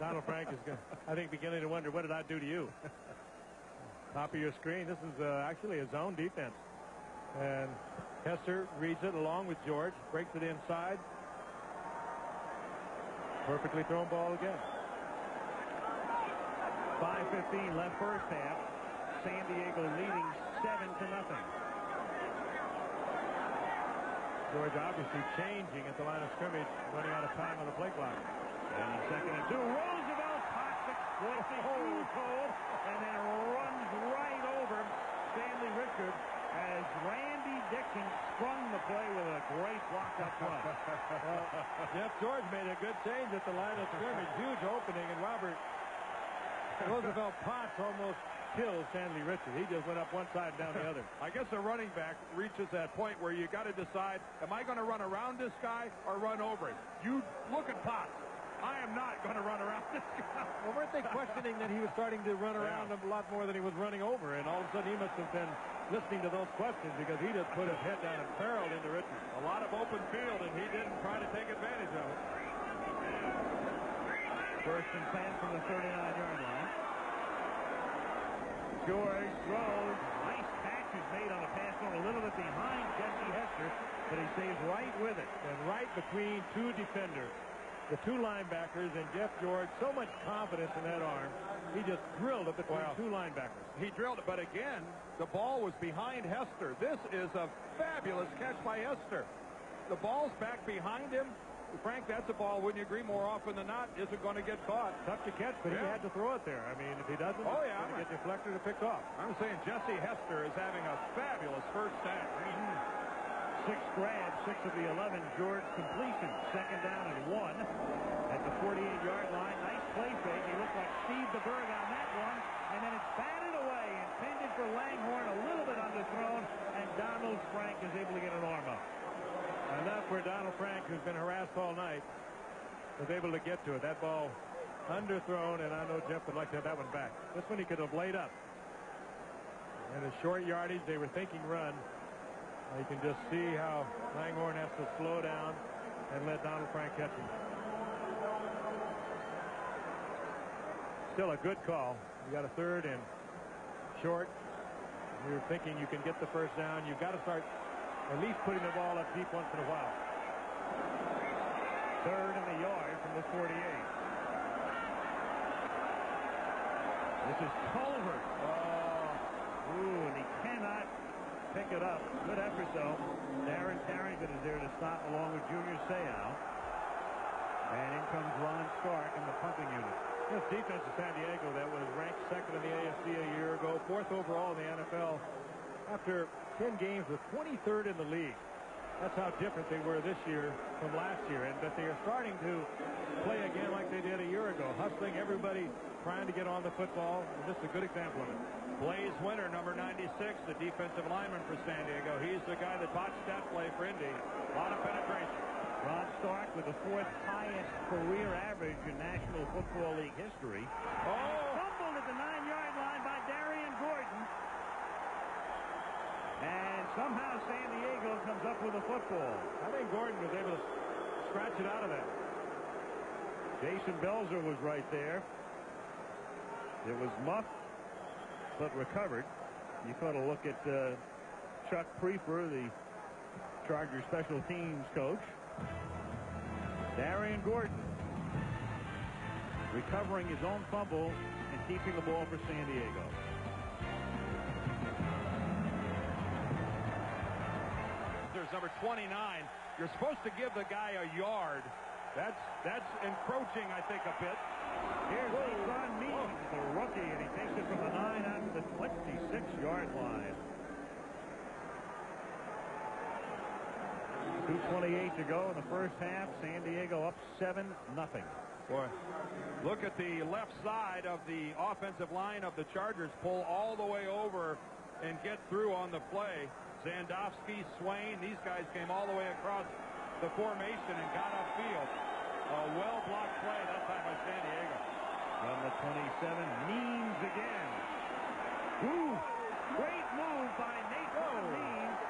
Donald Frank is, I think, beginning to wonder, what did I do to you? Top of your screen, this is actually a zone defense. And Hester reads it along with George, breaks it inside. Perfectly thrown ball again. 5:15 left first half. San Diego leading 7-0. George obviously changing at the line of scrimmage, running out of time on the play clock.
And 2nd and 2. Roosevelt Potts exploits a huge hole and then runs right over Stanley Richard as Randy Dixon sprung the play with a great block up front.
Jeff George made a good change at the line of scrimmage. Huge opening, and Roosevelt Potts almost killed Stanley Richard. He just went up one side and down the other.
I guess a running back reaches that point where you got to decide, am I going to run around this guy or run over him? You look at Potts. I am not going to run around this guy.
Well, weren't they questioning that he was starting to run around him a lot more than he was running over? And all of a sudden he must have been listening to those questions because he just put his head down and barreled into Richard.
A lot of open field, and he didn't try to take advantage of it.
First and 10 from the 39-yard line. George throws. Nice catch is made on a pass thrown a little bit behind Jesse Hester, but he stays right with it.
And right between two defenders, the two linebackers, and Jeff George, so much confidence in that arm. He just drilled it between two linebackers.
He drilled it, but again, the ball was behind Hester. This is a fabulous catch by Hester. The ball's back behind him. Frank, that's a ball, wouldn't you agree, more often than not, isn't going to get caught.
Tough to catch, but he had to throw it there. I mean, if he doesn't, it's going to get deflected or picked off.
I'm saying Jesse Hester is having a fabulous first down.
6 grabs, 6 of the 11 George completions. 2nd down and 1 at the 48-yard line. Nice play fake. He looked like Steve DeBerg on that one. And then it's batted away. Intended for Langhorne, a little bit underthrown. And Donald Frank is able to get an arm up.
And that's where Donald Frank, who's been harassed all night, was able to get to it. That ball underthrown, and I know Jeff would like to have that one back. This one he could have laid up. And a short yardage, they were thinking run. You can just see how Langhorne has to slow down and let Donald Frank catch him. Still a good call. You got a 3rd and short. You're thinking you can get the first down. You've got to start at least putting the ball up deep once in a while.
3rd and a yard from the 48. This is Culver. Ooh, and he cannot pick it up. Good effort, though. Darren Carrington is there to stop along with Junior Seau. And in comes Ron Stark in the punting unit.
This defense of San Diego that was ranked 2nd in the AFC a year ago, 4th overall in the NFL. After 10 games, was 23rd in the league. That's how different they were this year from last year. And that they are starting to play again like they did a year ago. Hustling everybody, trying to get on the football. And this is a good example of it.
Blaze Winter, number 96, the defensive lineman for San Diego. He's the guy that botched that play for Indy. A lot of penetration.
Ron Stark with the 4th highest career average in National Football League history. Fumbled at the 9-yard line by Darian Gordon. And somehow San Diego comes up with a football.
I think Gordon was able to scratch it out of that.
Jason Belzer was right there. It was muffed, but recovered. You caught a look at Chuck Prefer, the Chargers special teams coach. Darian Gordon recovering his own fumble and keeping the ball for San Diego.
There's number 29. You're supposed to give the guy a yard. That's encroaching, I think, a bit.
Here's Leon Means, the rookie, and he takes it from the 9 out to the 26-yard line. 2:28 to go in the first half. San Diego up 7-0.
Boy, look at the left side of the offensive line of the Chargers pull all the way over and get through on the play. Zandowski, Swain, these guys came all the way across the formation and got upfield. A well-blocked play that time by San Diego.
From the 27, Means again. Ooh, great move by Nathan Means.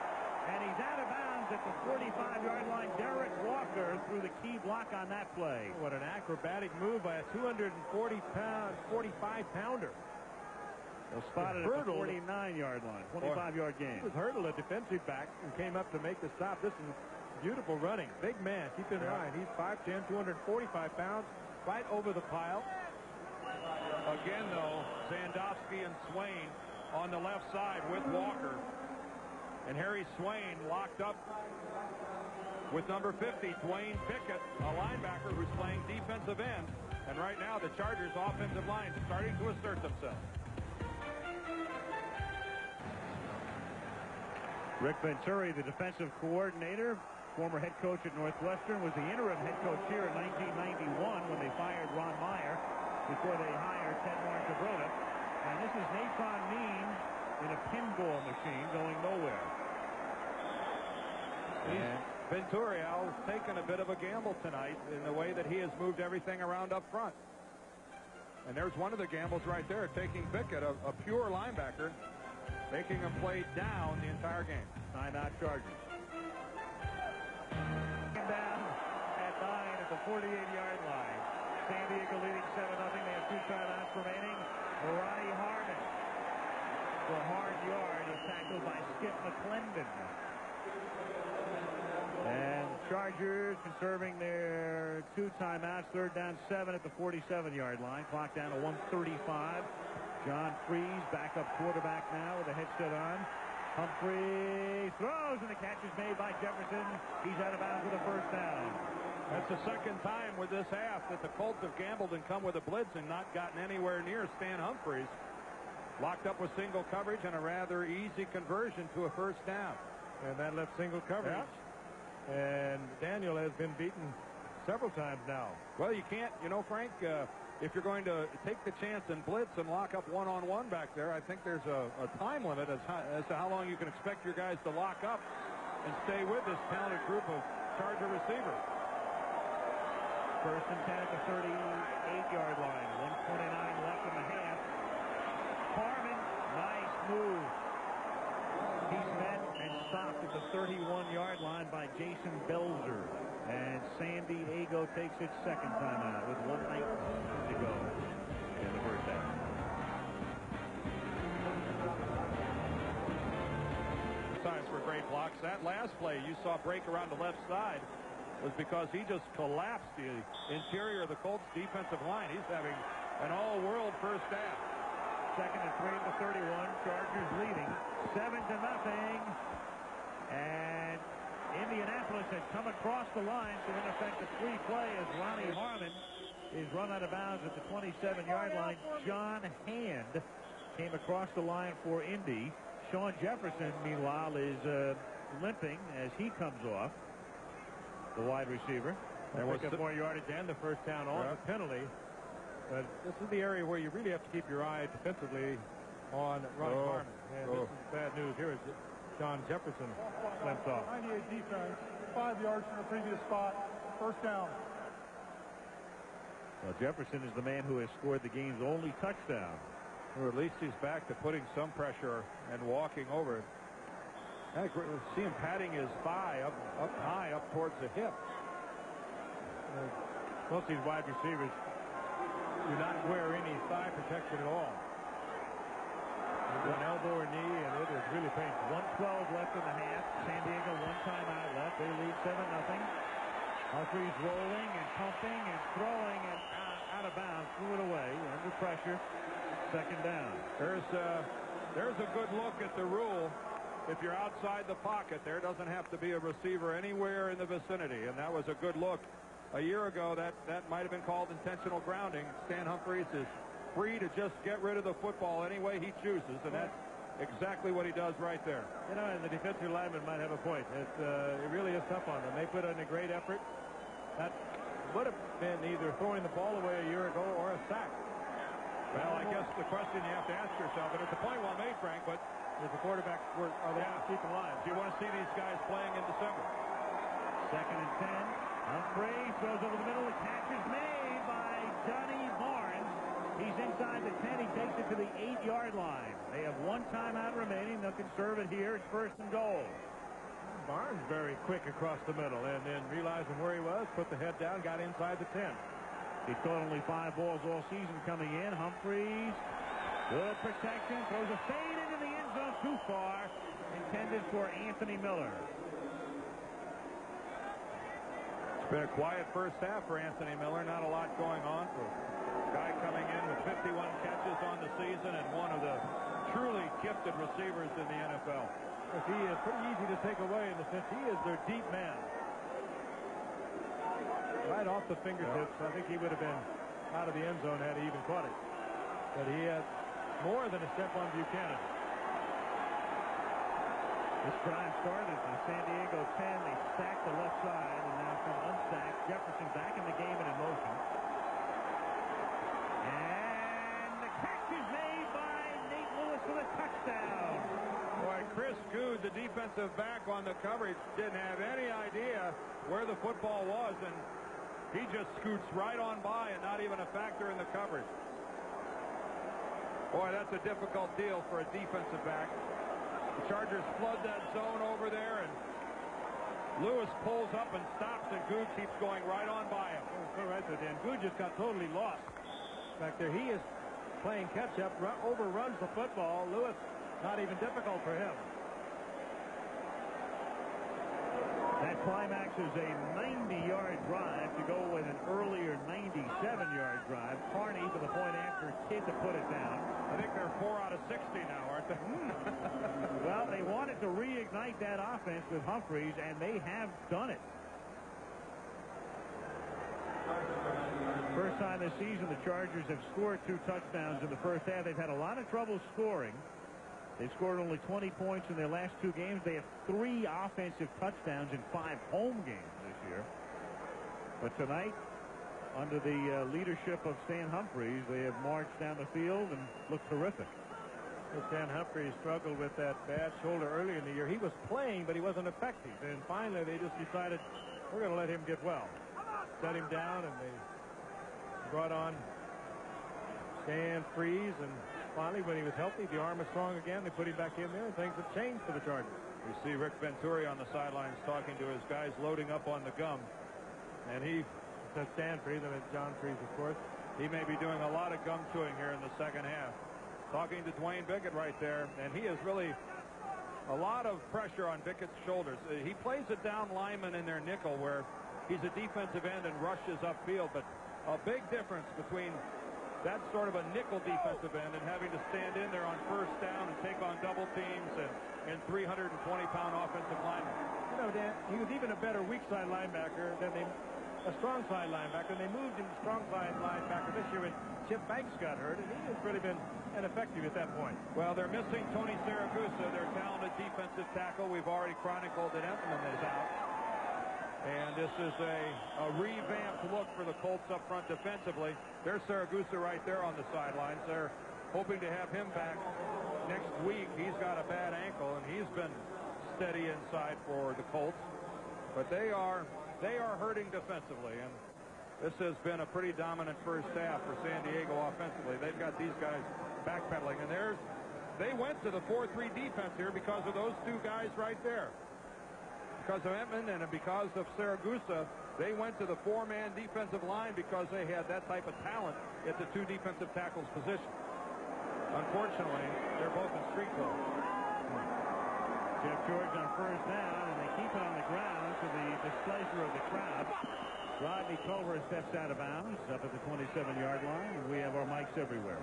And he's out of bounds at the 45-yard line. Derek Walker threw the key block on that play.
What an acrobatic move by a 45-pounder.
They'll spot it at the 49-yard line. 25-yard gain.
He was hurdled a defensive back and came up to make the stop. This is beautiful running. Big man. Keep in mind, he's 5'10", 245 pounds, right over the pile.
Again, though, Zandowski and Swain on the left side with Walker. And Harry Swain locked up with number 50, Dwayne Pickett, a linebacker who's playing defensive end. And right now, the Chargers' offensive line is starting to assert themselves.
Rick Venturi, the defensive coordinator, former head coach at Northwestern, was the interim head coach here in 1991 when they fired Ron Meyer before they hired Ted Marcabrota. And this is Nathan Means in a pinball machine going nowhere.
And Venturi has taken a bit of a gamble tonight in the way that he has moved everything around up front. And there's one of the gambles right there, taking Pickett, a pure linebacker, making him play down the entire game.
Timeout Chargers. Down at 9 at the 48-yard line. San Diego leading 7-0. They have 2 timeouts remaining. Ronnie Harmon for a hard yard is tackled by Skip McClendon. And Chargers conserving their 2 timeouts. 3rd down 7 at the 47-yard line. Clock down to 1:35. John Freeze, backup quarterback now with a headset on. Humphrey throws, and the catch is made by Jefferson. He's out of bounds with a 1st down.
That's the 2nd time with this half that the Colts have gambled and come with a blitz and not gotten anywhere near Stan Humphries. Locked up with single coverage and a rather easy conversion to a 1st down.
And that left single coverage.
Yeah.
And Daniel has been beaten several times now.
Well, you can't, Frank, if you're going to take the chance and blitz and lock up one-on-one back there, I think there's a time limit as to how long you can expect your guys to lock up and stay with this talented group of Charger receivers.
1st and 10 at the 38-yard line. 1:29 left in the half. Harmon, nice move. He's met and stopped at the 31-yard line by Jason Belzer. And San Diego takes its 2nd timeout with 1:19 to go in the 1st half.
Times for great blocks. That last play you saw break around the left side was because he just collapsed the interior of the Colts defensive line. He's having an all-world 1st half.
2nd and 3 at the 31. Chargers leading 7-0. And Indianapolis has come across the line, so in effect a free play as Ronnie Harmon is run out of bounds at the 27-yard line. John Hand came across the line for Indy. Sean Jefferson, meanwhile, is limping as he comes off, the wide receiver.
And we'll pick up more yardage and the 1st down on the penalty. But this is the area where you really have to keep your eye defensively on Ronnie Harmon. And this is bad news. Here is John Jefferson limps off.
98 defense, 5 yards from the previous spot, 1st down.
Well, Jefferson is the man who has scored the game's only touchdown.
Or at least he's back to putting some pressure and walking over it. I see him patting his thigh up high, up towards the hip.
Most of these wide receivers do not wear any thigh protection at all. An elbow or knee, and it is really painful.
1:12 left in the half. San Diego 1 timeout left. They lead 7-0. Humphries rolling and pumping and throwing and out of bounds. Threw it away under pressure. 2nd down.
There's a good look at the rule. If you're outside the pocket, there doesn't have to be a receiver anywhere in the vicinity, and that was a good look. A year ago, that might have been called intentional grounding. Stan Humphries is free to just get rid of the football any way he chooses, and that's exactly what he does right there.
And the defensive lineman might have a point. It really is tough on them. They put in a great effort. That would have been either throwing the ball away a year ago or a sack.
Well, I guess the question you have to ask yourself, and it's a point well made, Frank, but
is the quarterback are they keeping alive?
Do you want to see these guys playing in December?
2nd and 10. Humphrey throws over the middle. The catch is made by Johnny Barnes. He's inside the 10. He takes it to the 8-yard line. They have 1 timeout remaining. They'll conserve it here. It's 1st and goal.
Barnes very quick across the middle, and then realizing where he was, put the head down, got inside the 10.
He's caught only 5 balls all season coming in. Humphries, good protection, throws a fade into the end zone too far, intended for Anthony Miller.
It's been a quiet 1st half for Anthony Miller. Not a lot going on for a guy coming in with 51 catches on the season and one of the truly gifted receivers in the NFL.
He is pretty easy to take away in the sense he is their deep man. Right off the fingertips, I think he would have been out of the end zone had he even caught it. But he had more than a step on Buchanan.
This drive started at the San Diego 10. They stacked the left side, and now from unstacked, Jefferson back in the game and in motion. And the catch is made by Nate Lewis with a touchdown.
Boy, Chris Good, the defensive back on the coverage, didn't have any idea where the football was, and he just scoots right on by and not even a factor in the coverage. Boy, that's a difficult deal for a defensive back. The Chargers flood that zone over there, and Lewis pulls up and stops, and Good keeps going right on by him.
Right there, Dan. Good just got totally lost back there. He is playing catch-up, overruns the football. Lewis, not even difficult for him.
That climaxes a 90-yard drive to go with an earlier 97-yard drive. Carney for the point after Kidd to put it down.
I think they're 4 out of 60 now, aren't they?
Well, they wanted to reignite that offense with Humphreys, and they have done it. First time this season, the Chargers have scored 2 touchdowns in the first half. They've had a lot of trouble scoring. They've scored only 20 points in their last 2 games. They have 3 offensive touchdowns in 5 home games this year. But tonight, under the leadership of Stan Humphreys, they have marched down the field and looked terrific.
Stan Humphreys struggled with that bad shoulder earlier in the year. He was playing, but he wasn't effective. And finally, they just decided, we're going to let him get well. Set him down, and they brought on Stan Freeze, and finally, when he was healthy, the arm was strong again. They put him back in there, and things have changed for the Chargers.
You see Rick Venturi on the sidelines talking to his guys, loading up on the gum. And he
said Stan Freeze, and it's John Freeze, of course.
He may be doing a lot of gum chewing here in the second half. Talking to Dwayne Bickett right there, and he is really a lot of pressure on Bickett's shoulders. He plays a down lineman in their nickel where he's a defensive end and rushes upfield, but a big difference between that sort of a nickel defensive end and having to stand in there on first down and take on double teams and 320-pound offensive linemen.
You know, Dan, he was even a better weak side linebacker than a strong side linebacker. And they moved him to strong side linebacker this year when Chip Banks got hurt, and he has really been ineffective at that point.
Well, they're missing Tony Saragusa, their talented defensive tackle. We've already chronicled that Entman is out. And this is a revamped look for the Colts up front defensively. There's Saragusa right there on the sidelines. They're hoping to have him back next week. He's got a bad ankle, and he's been steady inside for the Colts. But they are hurting defensively, and this has been a pretty dominant first half for San Diego offensively. They've got these guys backpedaling, and they went to the 4-3 defense here because of those 2 guys right there. Because of Entman and because of Saragusa, they went to the 4-man defensive line because they had that type of talent at the 2 defensive tackles position. Unfortunately, they're both in street clothes.
Jeff George on first down, and they keep it on the ground to the displeasure of the crowd. Rodney Culver steps out of bounds up at the 27-yard line, and we have our mics everywhere.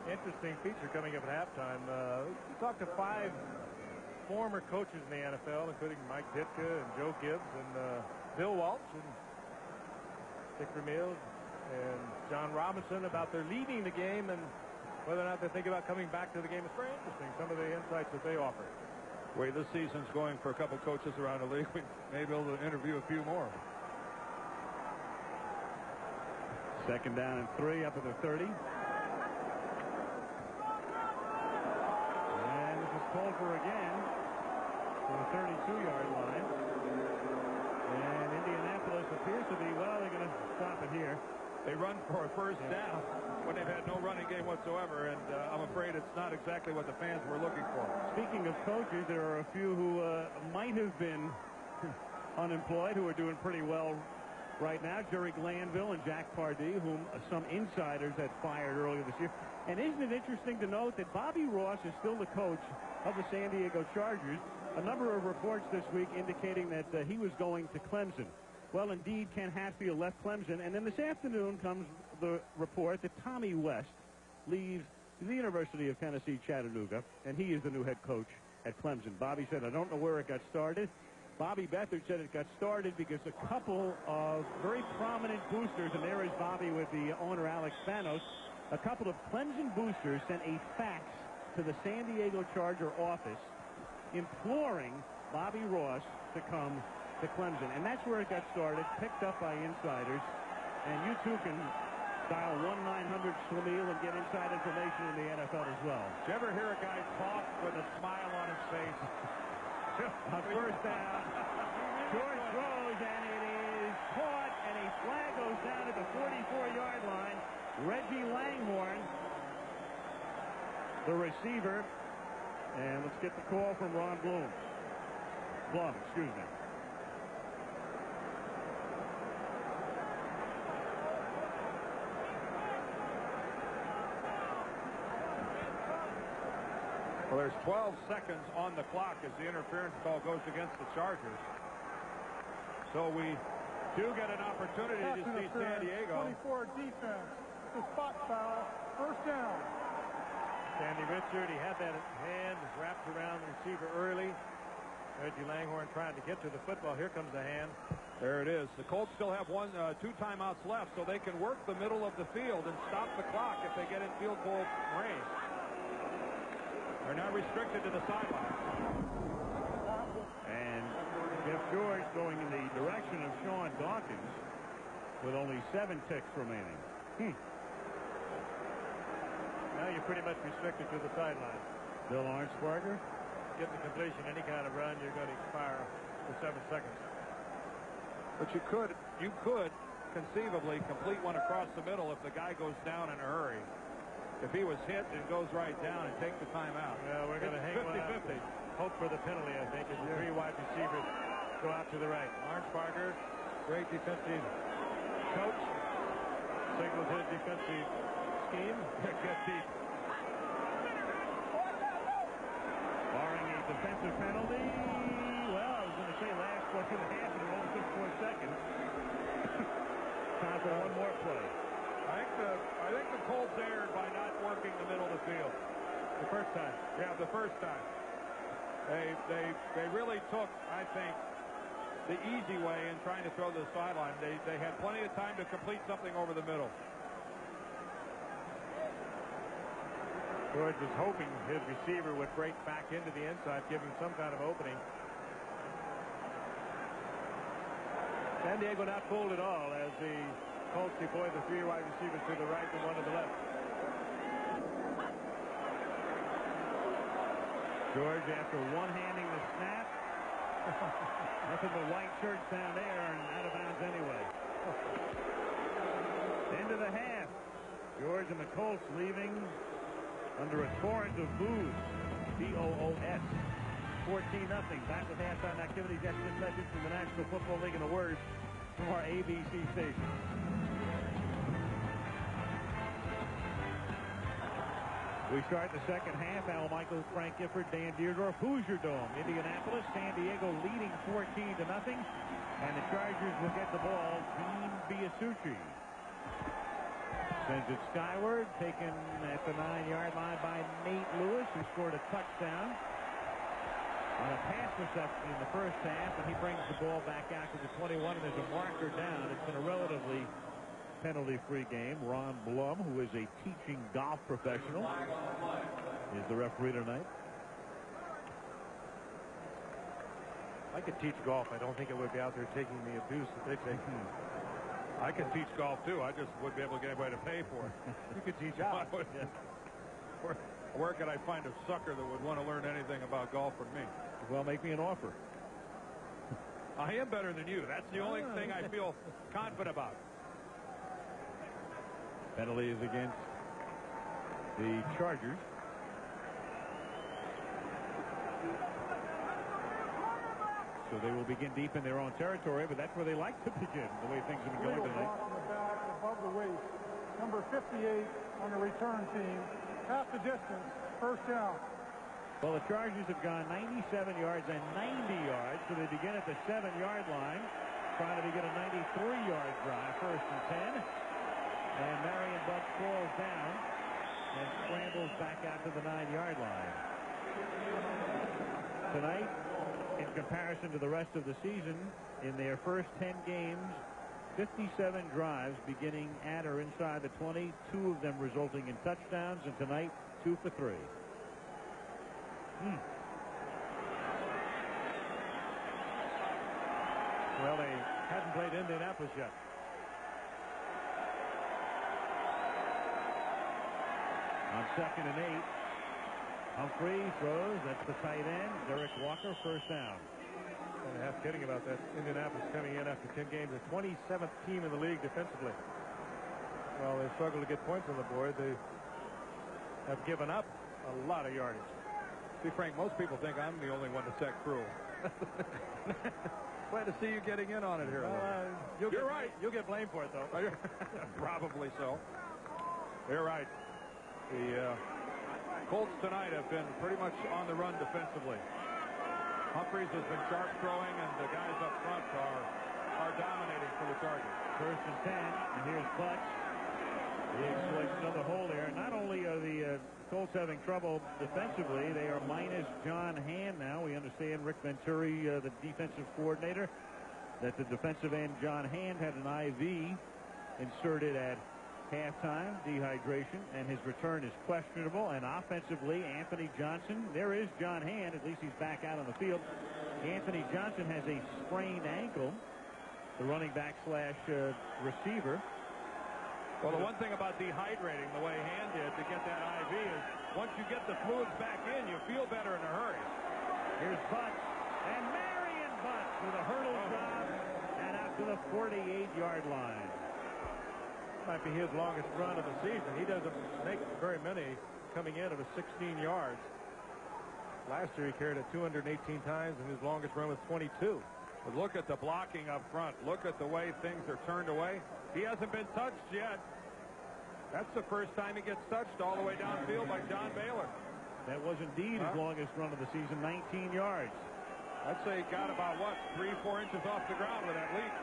Interesting feature coming up at halftime. We talked to 5 former coaches in the NFL, including Mike Ditka and Joe Gibbs and Bill Walsh and Dick Vermeil and John Robinson about their leaving the game and whether or not they think about coming back to the game. It's very interesting, some of the insights that they offer.
The way this season's going for a couple coaches around the league, we may be able to interview a few more.
Second down and 3 up at the 30. And this is Culver again to the 32-yard line. And Indianapolis appears to be, well, they're going to stop it here.
They run for a first down when they've had no running game whatsoever, and I'm afraid it's not exactly what the fans were looking for.
Speaking of coaches, there are a few who might have been unemployed who are doing pretty well right now. Jerry Glanville and Jack Pardee, whom some insiders had fired earlier this year. And isn't it interesting to note that Bobby Ross is still the coach of the San Diego Chargers? A number of reports this week indicating that he was going to Clemson. Well, indeed, Ken Hatfield left Clemson. And then this afternoon comes the report that Tommy West leaves to the University of Tennessee, Chattanooga, and he is the new head coach at Clemson. Bobby said, I don't know where it got started. Bobby Beathard said it got started because a couple of very prominent boosters, and there is Bobby with the owner, Alex Spanos, a couple of Clemson boosters sent a fax to the San Diego Charger office imploring Bobby Ross to come to Clemson. And that's where it got started, picked up by insiders. And you too can dial 1-900-SLEMEAL and get inside information in the NFL as well.
Did you ever hear a guy talk with a smile on his face?
On first down, George throws, and it is caught, and a flag goes down at the 44-yard line. Reggie Langhorne, the receiver, and let's get the call from Ron Blum, excuse me.
Well, there's 12 seconds on the clock as the interference call goes against the Chargers. So we do get an opportunity to see San Diego.
24 defense. The spot foul. First down.
Sandy Richard, he had that hand wrapped around the receiver early. Reggie Langhorne trying to get to the football. Here comes the hand.
There it is. The Colts still have two timeouts left, so they can work the middle of the field and stop the clock if they get in field goal range. They're now restricted to the sideline.
And Jeff George going in the direction of Sean Dawkins with only 7 ticks remaining.
Now you're pretty much restricted to the sideline.
Bill Arnsparger.
Get the completion, any kind of run, you're going to expire for 7 seconds.
But you could conceivably complete one across the middle if the guy goes down in a hurry. If he was hit and goes right down and take the timeout.
Well, we're going to hang
50-50.
Hope for the penalty, I think, as the 3 wide receivers go out to the right. Arnsparger, great defensive coach, signals his defensive scheme. Get deep.
Barring a defensive penalty, well, I was going to say last play of the half, and it only took 4 seconds. Time for one more play.
I think the Colts erred by not working the middle of the field.
The first time.
Yeah, the first time. They really took, I think, the easy way in trying to throw to the sideline. They had plenty of time to complete something over the middle.
George was hoping his receiver would break back into the inside, give him some kind of opening. San Diego not fooled at all as the Colts deploy the 3 wide receivers to the right and 1 to the left.
George, after one-handing the snap, nothing but white shirts down there and out of bounds anyway. Into the half. George and the Colts leaving under a torrent of boos. B-O-O-S. 14-0. Back with halftime activities after this message from the National Football League and the word from our ABC station. We start the second half. Al Michaels, Frank Gifford, Dan Deerdorf, Hoosier Dome, Indianapolis, San Diego leading 14-0, and the Chargers will get the ball. Dean Biasucci sends it skyward, taken at the 9-yard line by Nate Lewis, who scored a touchdown on a pass reception in the first half, and he brings the ball back out to the 21, and there's a marker down. It's been a relatively penalty-free game. Ron Blum, who is a teaching golf professional, is the referee tonight.
I could teach golf. I don't think I would be out there taking the abuse that they take.
I could teach golf, too. I just wouldn't be able to get anybody to pay for it.
You could teach golf.
Where could I find a sucker that would want to learn anything about golf from me?
Well, make me an offer.
I am better than you. That's the only thing I feel confident about.
Penalty is against the Chargers. So they will begin deep in their own territory, but that's where they like to begin, the way things have been going tonight.
Block in the back, above the waist. Number 58 on the return team. Half the distance. First down.
Well, the Chargers have gone 97 yards and 90 yards, so they begin at the 7-yard line, trying to begin a 93-yard drive, 1st and 10. And Marion Buck falls down, and scrambles back out to the 9-yard line. Tonight, in comparison to the rest of the season, in their first 10 games, 57 drives beginning at or inside the 20, 2 of them resulting in touchdowns, and tonight 2 for 3.
Well, they hadn't played Indianapolis yet.
On 2nd and 8, Humphrey throws. That's the tight end, Derek Walker, first down.
And half kidding about that. Indianapolis coming in after 10 games, the 27th team in the league defensively. Well, they struggle to get points on the board. They have given up a lot of yardage.
See, Frank, most people think I'm the only one that's that cruel. Glad to see you getting in on it here.
Well, you're right. You'll get blamed for it, though.
Probably so. You're right. The Colts tonight have been pretty much on the run defensively. Humphreys has been sharp throwing, and the guys up front are dominating for the Chargers.
1st and 10, and here's Butch. He exploits another hole there. Not only are the Colts having trouble defensively, they are minus John Hand now. We understand Rick Venturi, the defensive coordinator, that the defensive end John Hand had an IV inserted at halftime, dehydration, and his return is questionable. And offensively, Anthony Johnson, there is John Hand, at least he's back out on the field. Anthony Johnson has a sprained ankle, the running back / receiver.
Well, the one thing about dehydrating the way Hand did to get that IV is once you get the fluids back in, you feel better in a hurry.
Here's Butts, and Marion Butts with a hurdle job and out to the 48-yard line.
Might be his longest run of the season. He doesn't make very many coming in of a 16 yards. Last year he carried it 218 times, and his longest run was 22.
But look at the blocking up front. Look at the way things are turned away. He hasn't been touched yet. That's the first time he gets touched all the way downfield by John Baylor.
That was indeed his longest run of the season, 19 yards.
I'd say he got about, 3-4 inches off the ground with that leap.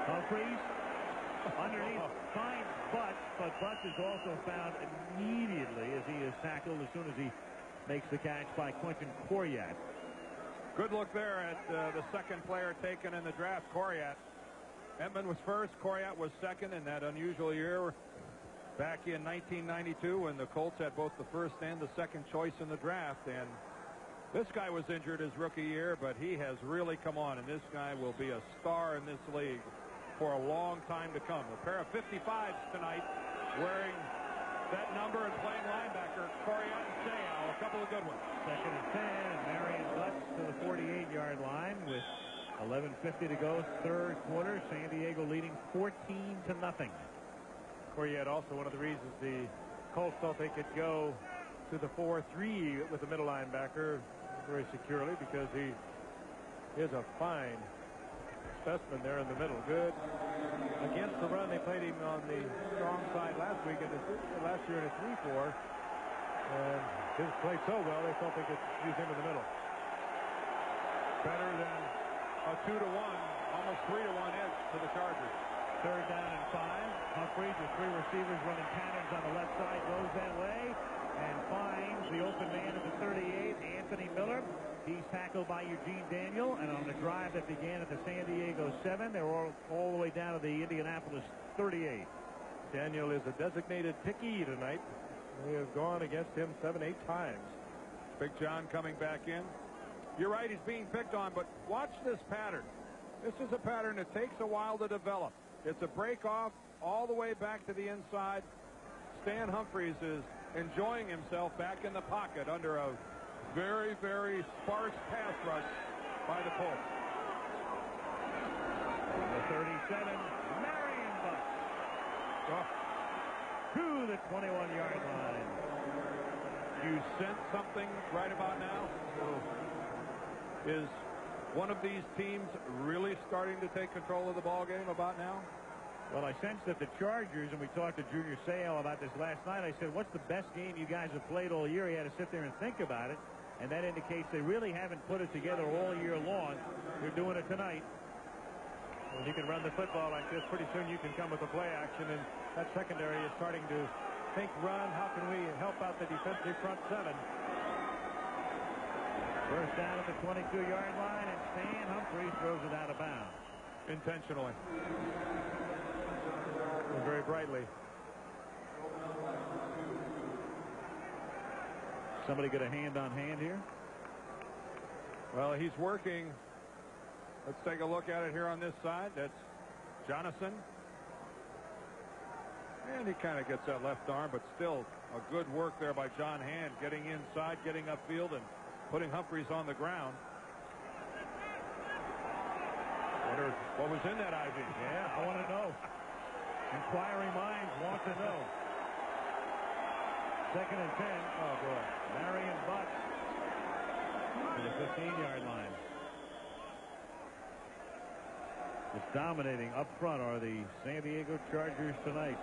Humphreys underneath finds Butts, but Butts is also found immediately as he is tackled as soon as he makes the catch by Quentin Coryat.
Good look there at the second player taken in the draft, Coryat. Edmund was first, Coryat was second in that unusual year back in 1992 when the Colts had both the first and the second choice in the draft. And this guy was injured his rookie year, but he has really come on, and this guy will be a star in this league for a long time to come. A pair of 55s tonight wearing that number and playing linebacker, Coryat and Sayal, a couple of good ones.
2nd and 10, and Marion Butts to the 48-yard line with 11:50 to go, third quarter. San Diego leading 14-0.
Coryat also one of the reasons the Colts thought they could go to the 4-3 with the middle linebacker very securely, because he is a fine specimen there in the middle. Good against the run. They played him on the strong side last week, and last year in a 3-4, and he played so well they thought they could use him in the middle.
Better than a 2-1, almost 3-1 edge to the Chargers.
3rd down and 5. Humphreys with 3 receivers running patterns on the left side, goes that way and finds the open man at the 38, Anthony Miller. He's tackled by Eugene Daniel, and on the drive that began at the San Diego 7, they're all the way down to the Indianapolis 38.
Daniel is a designated picky tonight. We have gone against him 7-8 times.
Big John coming back in. You're right, he's being picked on, but watch this pattern. This is a pattern that takes a while to develop. It's a break off all the way back to the inside. Stan Humphreys is enjoying himself back in the pocket under a very, very sparse pass rush by the Colts.
The 37, Marion Butts to the 21-yard line.
You sense something right about now? Is one of these teams really starting to take control of the ball game about now?
Well, I sense that the Chargers, and we talked to Junior Seau about this last night, I said, what's the best game you guys have played all year? He had to sit there and think about it, and that indicates they really haven't put it together all year long. They're doing it tonight.
When you can run the football like this, pretty soon you can come with a play action, and that secondary is starting to think run. How can we help out the defensive front seven?
First down at the 22-yard line, and Stan Humphries throws it out of bounds.
Intentionally.
Very brightly.
Somebody get a hand on hand here?
Well, he's working. Let's take a look at it here on this side. That's Jonathan. And he kind of gets that left arm, but still a good work there by John Hand, getting inside, getting upfield, and putting Humphries on the ground. Wonder what was in that IV.
Yeah, I want to know. Inquiring minds want to know. 2nd and 10. Oh, boy. Marion Butts to the 15-yard line. Just dominating up front are the San Diego Chargers tonight.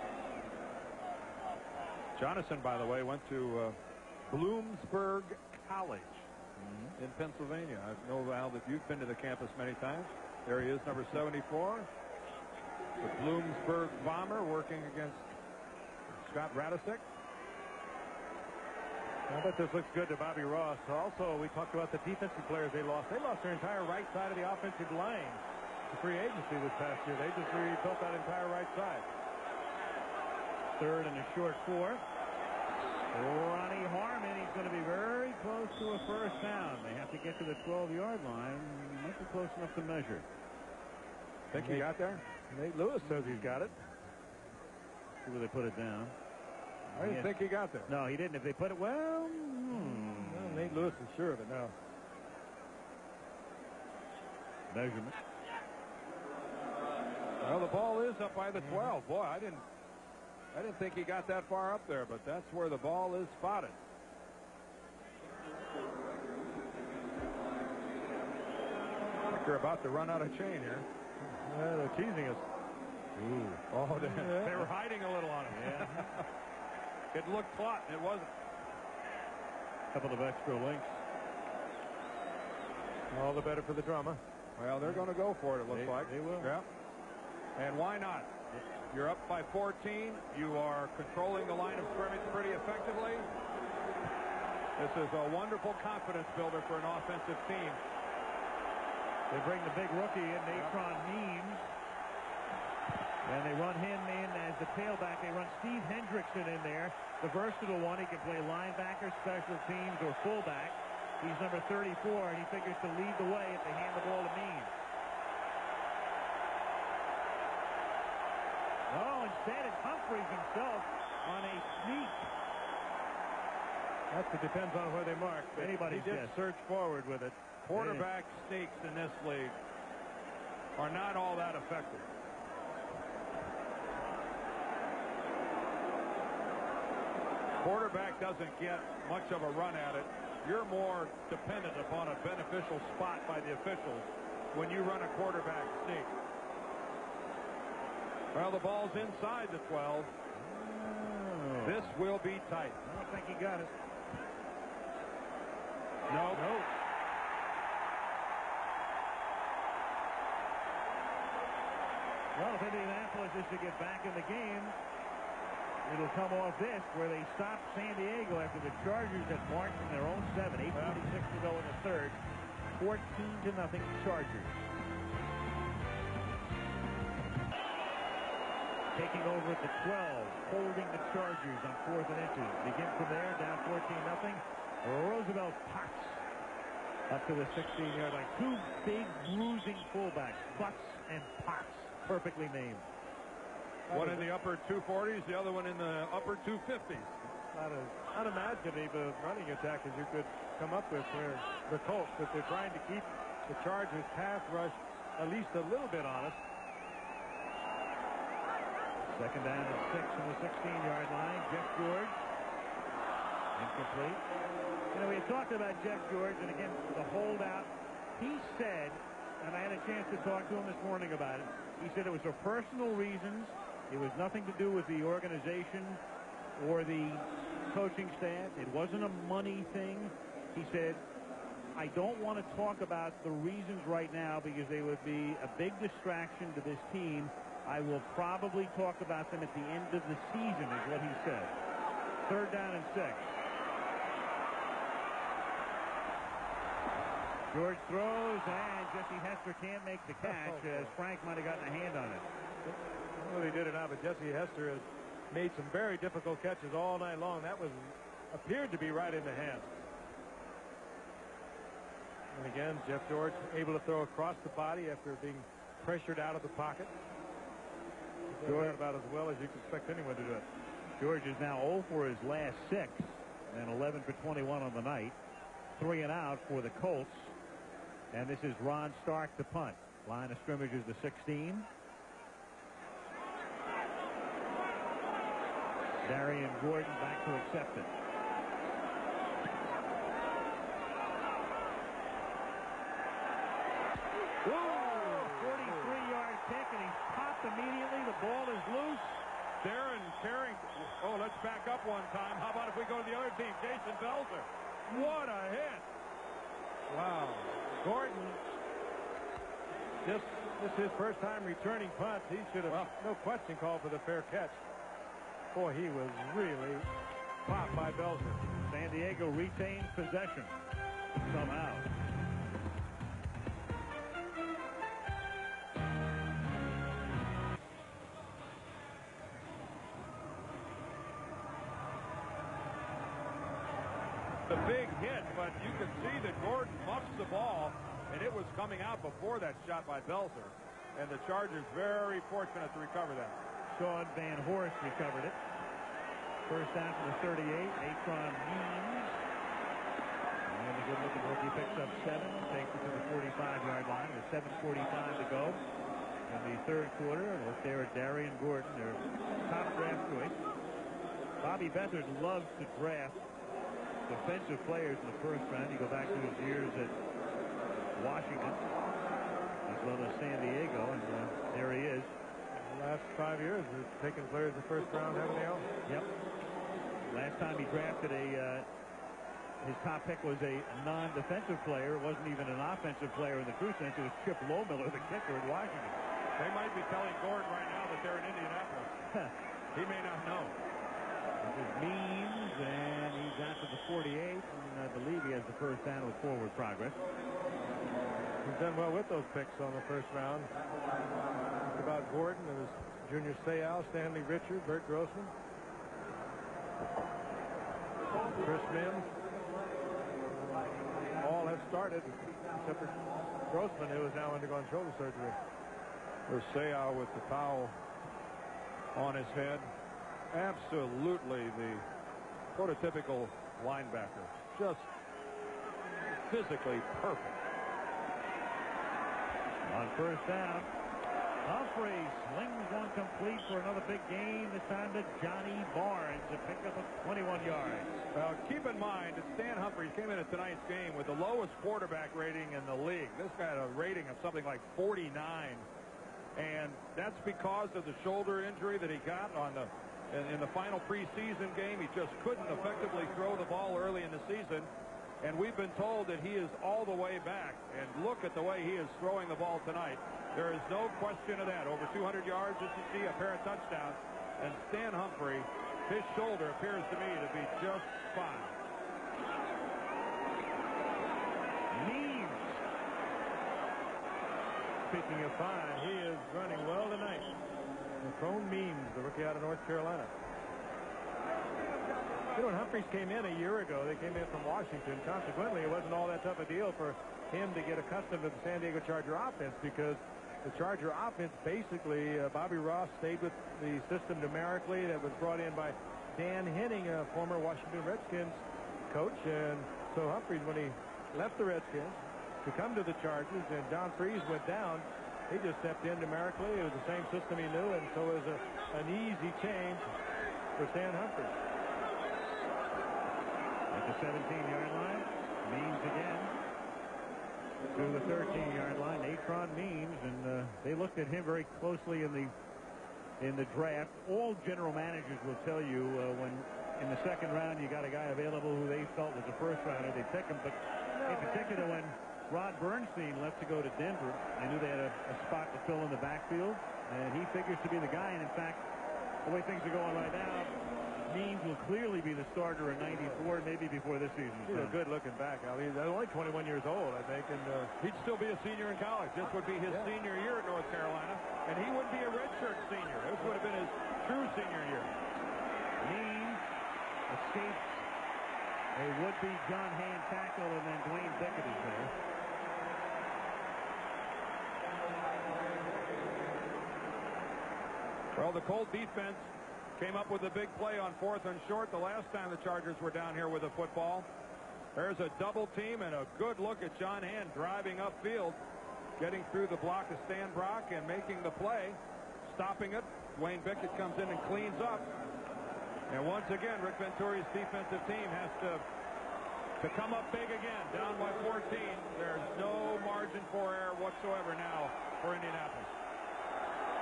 Jonathan, by the way, went to Bloomsburg College in Pennsylvania. I know, Al, that you've been to the campus many times. There he is, number 74. The Bloomsburg Bomber working against Scott Radisick.
I bet this looks good to Bobby Ross. Also, we talked about the defensive players they lost. They lost their entire right side of the offensive line to free agency this past year. They just rebuilt that entire right side.
3rd and a short 4. Ronnie Harmon, he's going to be very close to a first down. They have to get to the 12-yard line. Might be close enough to measure.
Think he got there?
Nate Lewis says he's got it.
See where they put it down.
I didn't think he got there.
No, he didn't. If they put it, well,
Nate Lewis is sure of it now.
Measurement.
Well, the ball is up by the 12. Boy, I didn't think he got that far up there, but that's where the ball is spotted. I think they're about to run out of chain here.
They're teasing us.
Ooh.
Oh, they were hiding a little on it.
Yeah.
It looked taut. It wasn't.
Couple of extra links.
All the better for the drama.
Well, they're going to go for it, it looks like.
They will.
Yeah. And why not? You're up by 14. You are controlling the line of scrimmage pretty effectively. This is a wonderful confidence builder for an offensive team.
They bring the big rookie in, Natron Means. And they run him in as the tailback. They run Steve Hendrickson in there, the versatile one. He can play linebacker, special teams, or fullback. He's number 34, and he figures to lead the way if they hand the ball to Means. Oh, instead it's Humphries himself on a sneak.
That depends on where they mark.
Anybody's
He did
guess.
surge forward with it.
Quarterback sneaks in this league are not all that effective. Quarterback doesn't get much of a run at it. You're more dependent upon a beneficial spot by the officials when you run a quarterback sneak. Well, the ball's inside the 12. This will be tight.
I don't think he got it.
No.
Nope. Well, if Indianapolis is to get back in the game, it'll come off this, where they stopped San Diego after the Chargers had marched in their own 7. 8:46 to go in the third. 14-0 Chargers. Taking over at the 12, holding the Chargers on 4th and inches. Begin from there, down 14-0. Roosevelt Potts up to the 16-yard line. Two big bruising fullbacks, Butts and Potts, perfectly named.
One in the upper 240s, the other one in the upper 250s.
Not as unimaginative a running attack as you could come up with for the Colts, but they're trying to keep the Chargers pass rush at least a little bit honest.
Second down and 6 from the 16-yard line. Jeff George. Incomplete. You know, we had talked about Jeff George, and again, the holdout. He said, and I had a chance to talk to him this morning about it, he said it was for personal reasons. It was nothing to do with the organization or the coaching staff. It wasn't a money thing. He said, I don't want to talk about the reasons right now because they would be a big distraction to this team. I will probably talk about them at the end of the season, is what he said. 3rd down and 6. George throws, and Jesse Hester can't make the catch, as Frank might have gotten a hand on it.
Well, he did it now, but Jesse Hester has made some very difficult catches all night long. That was appeared to be right in the hand. And again, Jeff George able to throw across the body after being pressured out of the pocket. He did that about as well as you can expect anyone to do it.
George is now 0 for his last 6, and 11 for 21 on the night. 3 and out for the Colts. And this is Ron Stark to punt. Line of scrimmage is the 16. Darian Gordon back to accept it. Whoa! 43-yard kick, and he's popped immediately. The ball is loose.
Darren Carrington. Oh, let's back up one time. How about if we go to the other team? Jason Belzer. What a hit.
Wow. Gordon, this is his first time returning punts. He should have, no question, called for the fair catch. Boy, he was really popped by Belzer.
San Diego retains possession somehow.
The big hit, but you could see that Gordon muffs the ball, and it was coming out before that shot by Belzer. And the Chargers very fortunate to recover that.
Sean Van Horst recovered it. First down from the 38. Atron Means. And a good-looking rookie picks up 7. Takes it to the 45-yard line with 7:45 to go in the 3rd quarter. And look there at Darian Gordon, their top draft choice. Bobby Beathard loves to draft defensive players in the 1st round. You go back to his years at Washington as well as San Diego, and there he is.
The last 5 years, he's taken players in the 1st round, haven't they all?
Yep. Last time he drafted his top pick was a non-defensive player. It wasn't even an offensive player in the true sense. It was Chip Lowmiller, the kicker at Washington.
They might be telling Gordon right now that they're in Indianapolis. He may not know.
This is Means, and he's out to the 48, and I believe he has the first down with forward progress.
He's done well with those picks on the 1st round. It's about Gordon. It was Junior Seau, Stanley Richard, Bert Grossman, Chris Mims. All have started, except for Grossman, who has now undergone shoulder surgery.
There's Seau with the towel on his head. Absolutely the prototypical linebacker. Just physically perfect.
On 1st down, Humphreys slings one complete for another big gain, this time to Johnny Barnes, a pickup of 21 yards.
Well, keep in mind that Stan Humphreys came into tonight's game with the lowest quarterback rating in the league. This guy had a rating of something like 49, and that's because of the shoulder injury that he got in the final preseason game. He just couldn't effectively throw the ball early in the season, and we've been told that he is all the way back. And look at the way he is throwing the ball tonight. There is no question of that. Over 200 yards, as you see, a pair of touchdowns. And Stan Humphrey, his shoulder appears to me to be just fine.
Means.
Speaking of fine, he is running well tonight. Macron Means, the rookie out of North Carolina. You know, when Humphreys came in a year ago, they came in from Washington. Consequently, it wasn't all that tough a deal for him to get accustomed to the San Diego Charger offense, because the Charger offense, basically, Bobby Ross stayed with the system numerically that was brought in by Dan Henning, a former Washington Redskins coach. And so Humphreys, when he left the Redskins to come to the Chargers and John Freese went down, he just stepped in numerically. It was the same system he knew, and so it was an easy change for Stan Humphreys.
At the 17-yard line, Means again to the 13-yard line. Atron Means, and they looked at him very closely in the draft. All general managers will tell you when in the 2nd round you got a guy available who they felt was a 1st rounder, they pick him. But in particular, when Rod Bernstein left to go to Denver, they knew they had a spot to fill in the backfield, and he figures to be the guy. And in fact, the way things are going right now, Means will clearly be the starter in '94, maybe before this season.
He's a good looking back. I mean, he's only 21 years old, I think, and he'd still be a senior in college. This would be his senior year at North Carolina, and he wouldn't be a redshirt senior. This would have been his true senior year.
Means escapes a would-be John Hand tackle, and then Dwayne Bickett is there.
Well, the Colt defense came up with a big play on 4th and short the last time the Chargers were down here with the football. There's a double team and a good look at John Hand driving upfield, getting through the block of Stan Brock and making the play, stopping it. Dwayne Bickett comes in and cleans up. And once again, Rick Venturi's defensive team has to come up big again, down by 14. There's no margin for error whatsoever now for Indianapolis.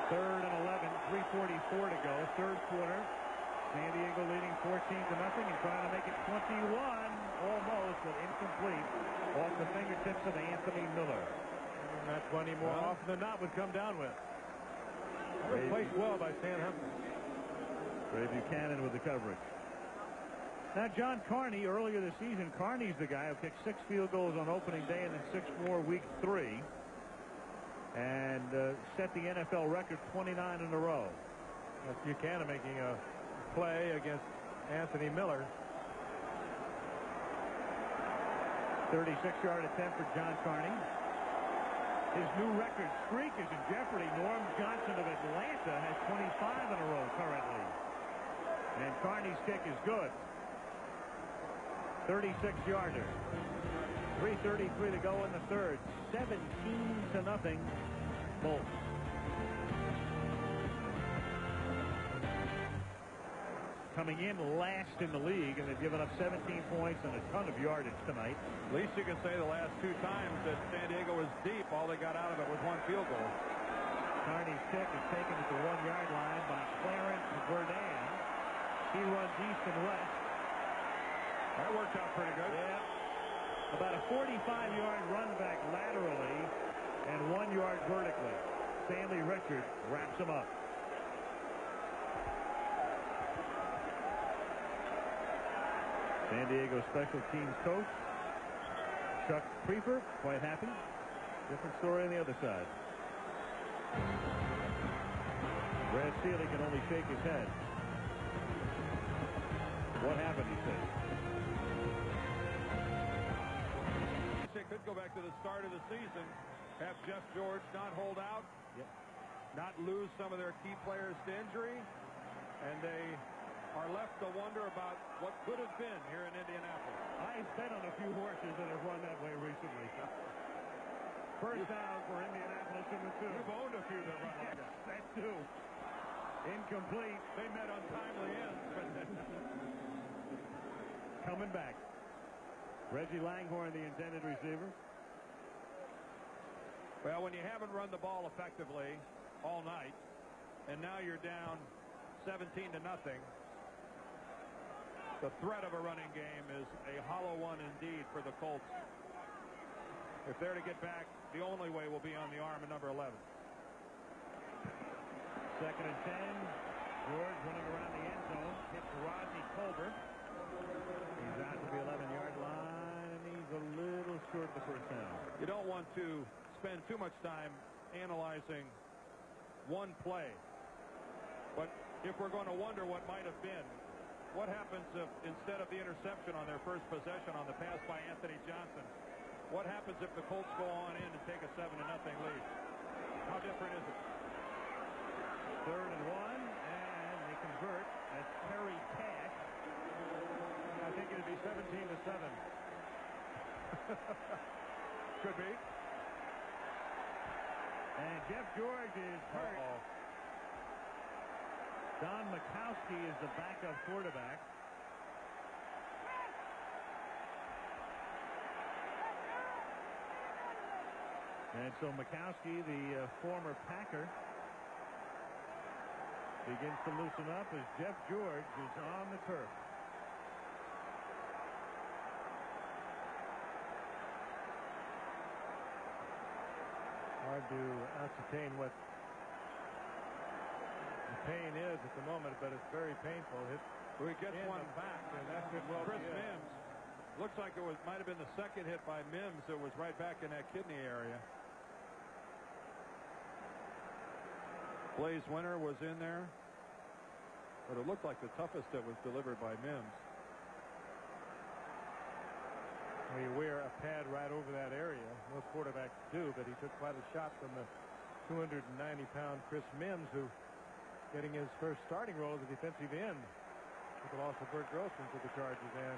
3rd and 11, 3:44 to go, third quarter. San Diego leading 14-0 and trying to make it 21, almost, but incomplete off the fingertips of Anthony Miller.
And that's one he more often than not would come down with. Played well by Stan Humphries.
Ray Buchanan with the coverage. Now, John Carney, earlier this season, Carney's the guy who kicked 6 field goals on opening day and then 6 more week 3. And set the NFL record 29 in a row.
That's Buchanan making a play against Anthony Miller.
36-yard attempt for John Carney. His new record streak is in jeopardy. Norm Johnson of Atlanta has 25 in a row currently. And Carney's kick is good. 36-yarder. 3:33 to go in the third. 17-0. Bolts. Coming in last in the league, and they've given up 17 points and a ton of yardage tonight.
At least you can say the last 2 times that San Diego was deep, all they got out of it was 1 field goal.
Carney's kick is taken at the 1-yard line by Clarence Verdun. He runs east and west.
That worked out pretty good.
Yeah. About a 45-yard run back laterally and 1 yard vertically. Stanley Richard wraps him up. San Diego special teams coach Chuck Prefer, quite happy. Different story on the other side. Brad Seeley can only shake his head. What happened, he said.
They could go back to the start of the season, have Jeff George not hold out, not lose some of their key players to injury, and they are left to wonder about what could have been here in Indianapolis.
I've bet on a few horses that have run that way recently. First down for Indianapolis in the 2.
You've owned a few that run like that.
That too. Incomplete.
They met untimely ends, but
coming back. Reggie Langhorne, the intended receiver.
Well, when you haven't run the ball effectively all night, and now you're down 17-0, the threat of a running game is a hollow one indeed for the Colts. If they're to get back, the only way will be on the arm of number 11.
2nd and 10. George running around the end zone. Hits Rodney Culver. He's out to the 11-yard line, and he's a little short the first down.
You don't want to spend too much time analyzing one play. But if we're going to wonder what might have been, what happens if instead of the interception on their first possession on the pass by Anthony Johnson, what happens if the Colts go on in and take a 7-0 lead? How different is it?
3rd and 1, and they convert. That's Terry Cash.
I think it'd be 17-7.
Could be.
And Jeff George is hurt. Don Mikowski is the backup quarterback. And so Mikowski, the former Packer, begins to loosen up as Jeff George is on the turf.
Hard to ascertain what the pain is at the moment, but it's very painful.
Who he gets
in
one
the back, and that could well
Chris
be it.
Mims. Looks like it might have been the second hit by Mims that was right back in that kidney area. Blaze Winter was in there, but it looked like the toughest that was delivered by Mims.
You wear a pad right over that area. Most quarterbacks do, but he took quite a shot from the 290-pound Chris Mims, who getting his first starting role as a defensive end with the loss of Bert Grossman to the Chargers. And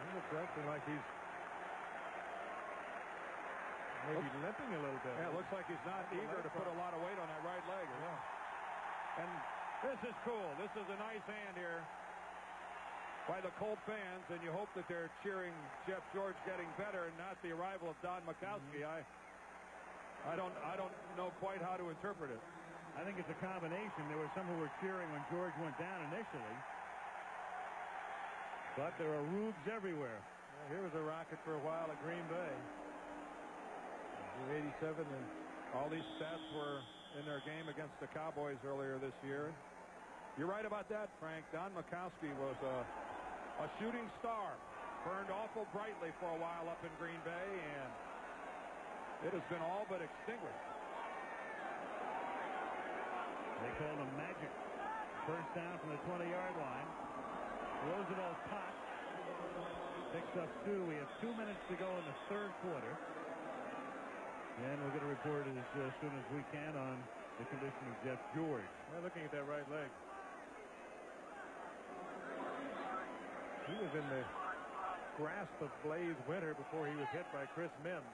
he looks acting like he's maybe limping a little bit.
Yeah, it looks like he's not eager to put a lot of weight on that right leg.
Yeah.
And this is cool. This is a nice hand here by the Colt fans, and you hope that they're cheering Jeff George getting better and not the arrival of Don Mikowski. I don't know quite how to interpret it.
I think it's a combination. There were some who were cheering when George went down initially, but there are rubes everywhere.
Here was a rocket for a while at Green Bay. 87 and
all these stats were in their game against the Cowboys earlier this year. You're right about that, Frank. Don Mikowski was a shooting star. Burned awful brightly for a while up in Green Bay, and it has been all but extinguished.
They called a magic first down from the 20-yard line. Roosevelt Potts picks up 2. We have 2 minutes to go in the third quarter. And we'll get a report as soon as we can on the condition of Jeff George.
Now looking at that right leg. He was in the grasp of Blaze Winter before he was hit by Chris Mims.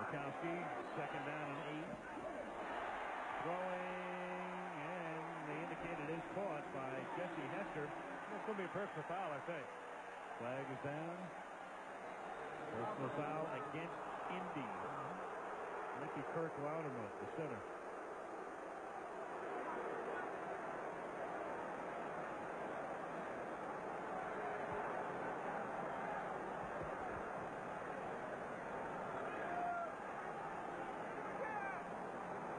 Mikowski, second down and 8. Throwing, and they indicated it is caught by Jesse Hester.
It's going to be a personal foul, I think.
Flag is down. Personal foul against Indy. Might be Kirk Loudermilk, the center.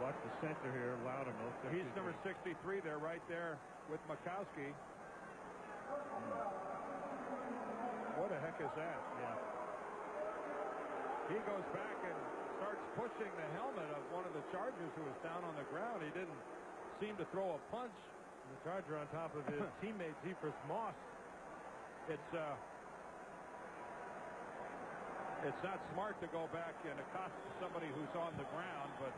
Watch the center here, Loudermilk.
He's number 63 there, right there with Mikowski.
What the heck is that?
Yeah.
He goes back and starts pushing the helmet of one of the Chargers who was down on the ground. He didn't seem to throw a punch.
The Charger on top of his teammate Zephyrus Moss.
It's not smart to go back and accost somebody who's on the ground, but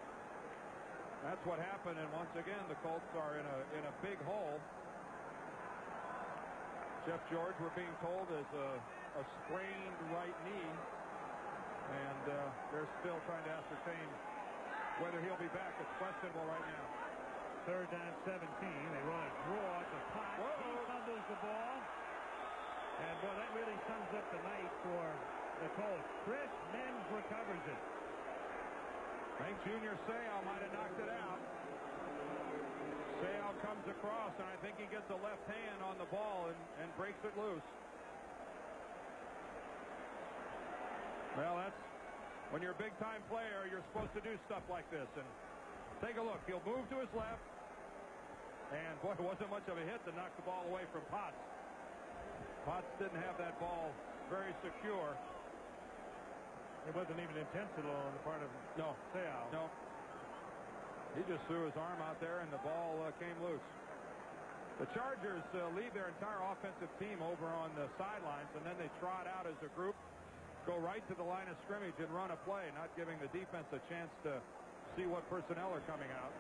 that's what happened. And once again, the Colts are in a big hole. Jeff George, we're being told, is a sprained right knee, and they're still trying to ascertain whether he'll be back. It's questionable right now.
Third down 17. They run a draw at the pot. He fumbles the ball. And, well, that really sums up the night for the Colts. Chris Mims recovers it.
I think Junior Seau might have knocked it out. Seau comes across, and I think he gets a left hand on the ball and breaks it loose. Well, that's when you're a big-time player, you're supposed to do stuff like this. And take a look. He'll move to his left. And, boy, it wasn't much of a hit to knock the ball away from Potts. Potts didn't have that ball very secure.
It wasn't even intentional on the part of Seau.
No. He just threw his arm out there, and the ball came loose. The Chargers leave their entire offensive team over on the sidelines, and then they trot out as a group, go right to the line of scrimmage and run a play, not giving the defense a chance to see what personnel are coming out.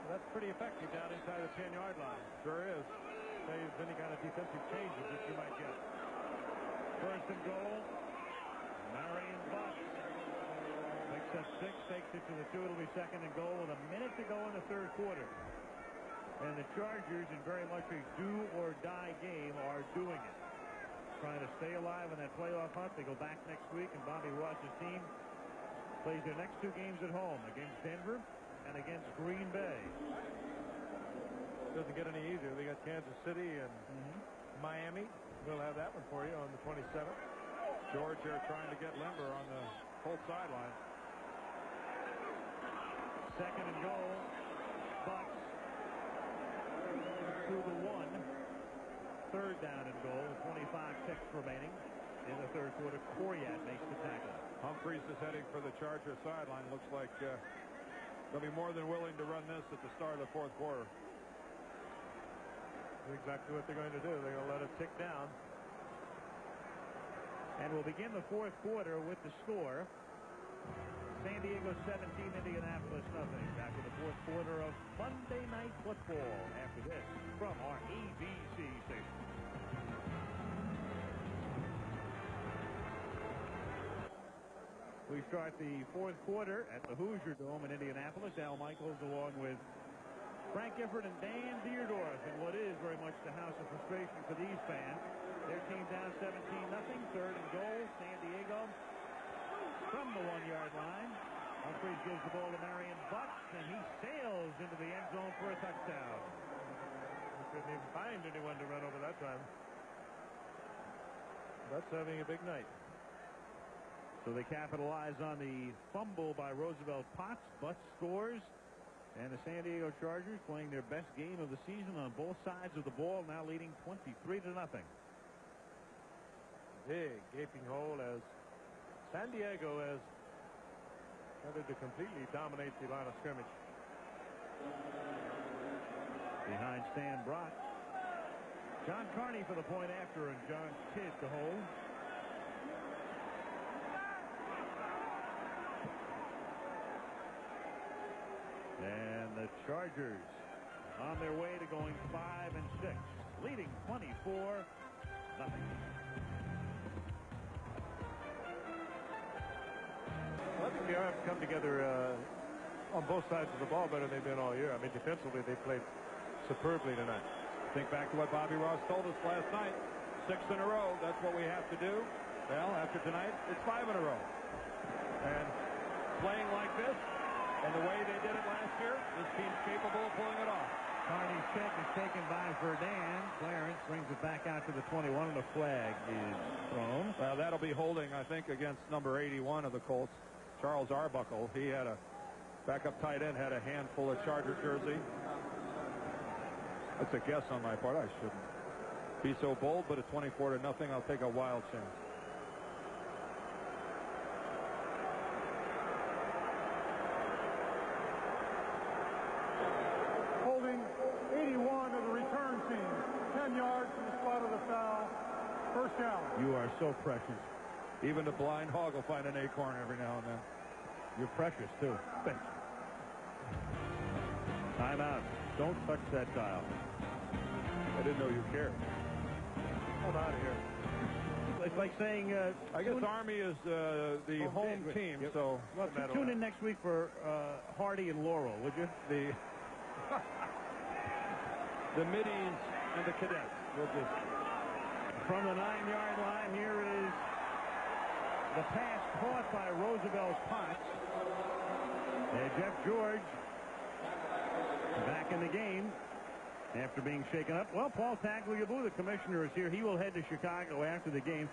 Well, that's pretty effective down inside the 10-yard line.
Sure is.
Saves any kind of defensive changes that you might get.
First and goal. Marion Butts picks up 6, takes it to the 2. It'll be second and goal with a minute to go in the third quarter. And the Chargers, in very much a do-or-die game, are doing it. Trying to stay alive in that playoff hunt. They go back next week, and Bobby Ross's team plays their next 2 games at home against Denver and against Green Bay.
Doesn't get any easier. They got Kansas City and Miami. We'll have that one for you on the 27th.
George here trying to get limber on the Colts sideline.
Second and goal. Bucks to the 1. Third down and goal. 25 ticks remaining in the third quarter. Coryat makes the tackle.
Humphreys is heading for the Charger sideline. Looks like they'll be more than willing to run this at the start of the fourth quarter.
That's exactly what they're going to do. They're going to let it tick down.
And we'll begin the fourth quarter with the score. San Diego 17, Indianapolis nothing. Back with the fourth quarter of Monday Night Football after this from our ABC station. We start the fourth quarter at the Hoosier Dome in Indianapolis. Al Michaels along with Frank Gifford and Dan Deerdorf in what is very much the house of frustration for these fans. Their team down 17-0. Third and goal. San Diego from the 1-yard line. Humphreys gives the ball to Marion Butts, and he sails into the end zone for a touchdown.
He couldn't even find anyone to run over that time. Butts having a big night.
So they capitalize on the fumble by Roosevelt Potts. Butts scores. And the San Diego Chargers playing their best game of the season on both sides of the ball, now leading 23-0.
Big gaping hole as San Diego has started to completely dominate the line of scrimmage.
Behind Stan Brock. John Carney for the point after, and John Kidd to hold. And the Chargers on their way to going 5-6, leading 24-0.
Well, I think they have come together on both sides of the ball better than they've been all year. I mean, defensively, they played superbly tonight.
Think back to what Bobby Ross told us last night. 6 in a row. That's what we have to do. Well, after tonight, it's 5 in a row. And playing like this, and the way they did it last year, this team's capable of pulling it off.
Carney's check is taken by Verdun. Clarence brings it back out to the 21, and a flag is thrown.
Well, that'll be holding, I think, against number 81 of the Colts, Charles Arbuckle. He had a backup tight end, had a handful of Charger jersey. That's a guess on my part. I shouldn't be so bold, but at 24-0, I'll take a wild chance.
Holding 81 of the return team. 10 yards from the spot of the foul. First down.
You are so precious.
Even the blind hog will find an acorn every now and then.
You're precious, too. Thanks. Timeout. Don't touch that dial.
I didn't know you cared.
I'm out of here.
It's like saying...
I guess Army is the home team,
Yep.
so...
Well, tune in next week for Hardy and Laurel, would you?
The middies and the cadets. We'll just...
From the 9-yard line, here is the pass caught by Roosevelt Potts. And Jeff George back in the game after being shaken up. Well, Paul Tagliabue, the commissioner, is here. He will head to Chicago after the game.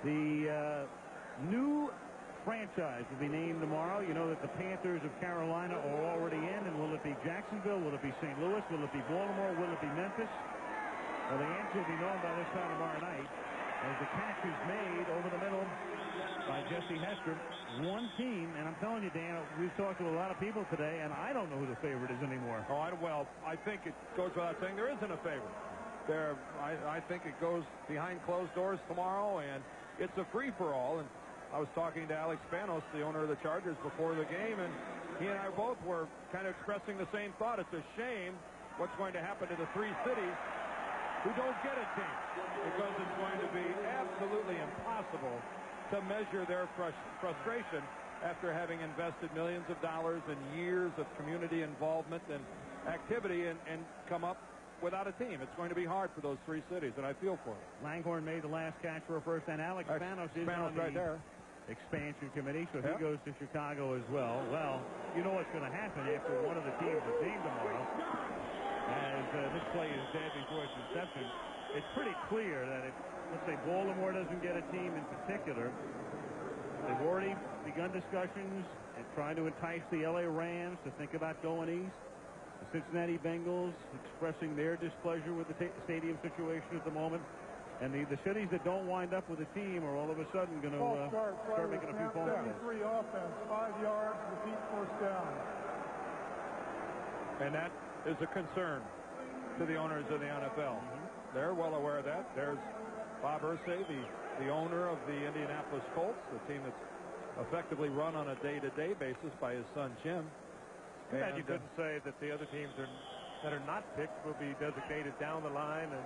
The new franchise will be named tomorrow. You know that the Panthers of Carolina are already in. And will it be Jacksonville? Will it be St. Louis? Will it be Baltimore? Will it be Memphis? Well, the answer will be known by this time tomorrow night as the catch is made over the middle by Jesse Hester. One team, and I'm telling you, Dan, we've talked to a lot of people today, and I don't know who the favorite is anymore.
Oh, well, I think it goes without saying there isn't a favorite. I think it goes behind closed doors tomorrow, and it's a free-for-all. And I was talking to Alex Spanos, the owner of the Chargers, before the game, and he and I both were kind of expressing the same thought. It's a shame what's going to happen to the three cities who don't get a team, because it's going to be absolutely impossible to measure their frustration after having invested millions of dollars and years of community involvement and activity and come up without a team. It's going to be hard for those three cities, and I feel for it.
Langhorne made the last catch for a first, and Alex Spanos is on the
right there.
expansion committee, so
Yep.
he goes to Chicago as well. Well, you know what's going to happen after one of the teams is named tomorrow. As this play is dead before its inception, it's pretty clear that if, let's say, Baltimore doesn't get a team in particular, They've already begun discussions and trying to entice the L.A. Rams to think about going east. The Cincinnati Bengals expressing their displeasure with the stadium situation at the moment. And the cities that don't wind up with a team are all of a sudden going to start making a few phone calls.
73 offense, 5 yards, repeat first down.
And that is a concern to the owners of the NFL. They're well aware of that. There's Bob Irsay, the owner of the Indianapolis Colts, the team that's effectively run on a day-to-day basis by his son Jim.
And you couldn't say that the other teams that are not picked will be designated down the line, and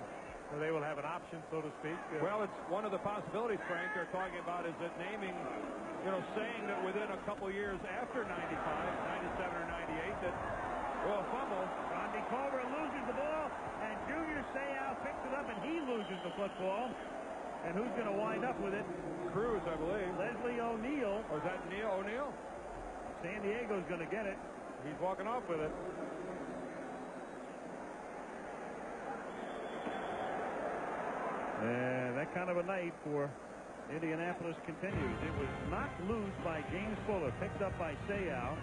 so they will have an option, so to speak.
Well, it's one of the possibilities, Frank, they're talking about is it naming, saying that within a couple years after 95, 97 or 98, that will fumble.
Randy Culver loses the ball, and Junior Seau picks it up, and he loses the football. And who's going to wind up with it?
Cruz, I believe.
Leslie O'Neal.
Or is that Neil O'Neal?
San Diego's going to get it.
He's walking off with it.
And that kind of a night for Indianapolis continues. It was knocked loose by James Fuller, picked up by Seau.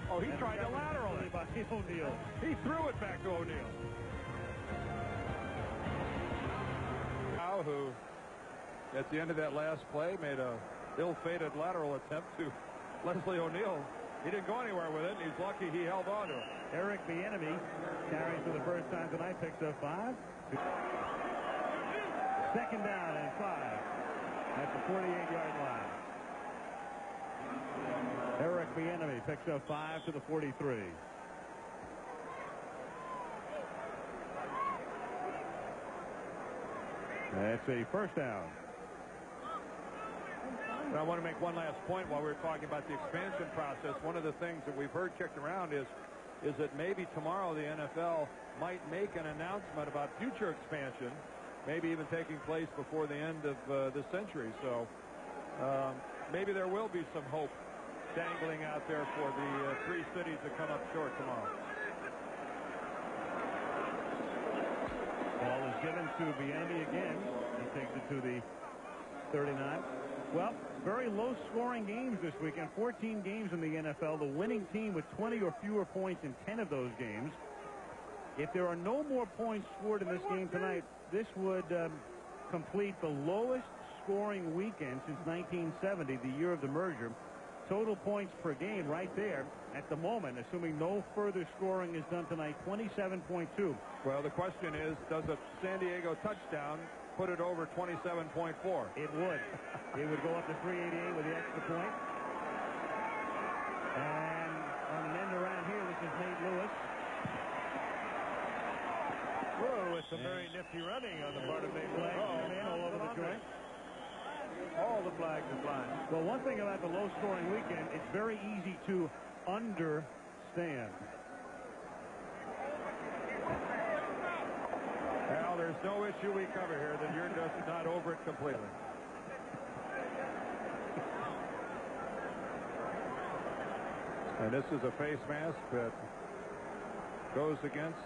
Oh, he tried to lateral it.
By O'Neal.
He threw it back to O'Neal. Who, at the end of that last play, made a ill-fated lateral attempt to Leslie O'Neal. He didn't go anywhere with it. He's lucky he held on to it.
Eric Bieniemy carries for the first time tonight, picks up 5. Second down and 5 at the 48-yard line. Eric Bieniemy picks up 5 to the 43. That's a first down.
And I want to make one last point while we're talking about the expansion process. One of the things that we've heard kicked around is that maybe tomorrow the NFL might make an announcement about future expansion, maybe even taking place before the end of this century. So maybe there will be some hope dangling out there for the 3 cities that come up short tomorrow.
Ball is given to Bieniemy again. He takes it to the 39. Well, very low-scoring games this weekend. 14 games in the NFL. The winning team with 20 or fewer points in 10 of those games. If there are no more points scored in this game tonight, this would complete the lowest scoring weekend since 1970, the year of the merger. Total points per game right there at the moment, assuming no further scoring is done tonight, 27.2.
Well, the question is, does a San Diego touchdown put it over 27.4?
It would. It would go up to 388 with the extra point. And on an end around here, this is Nate Lewis.
Whoa, it's some very nifty running on the part of Nate Lewis.
All over the joint.
All the flags are flying.
Well, one thing about the low-scoring weekend, it's very easy to understand.
Well, there's no issue we cover here that you're just not over it completely. And this is a face mask that goes against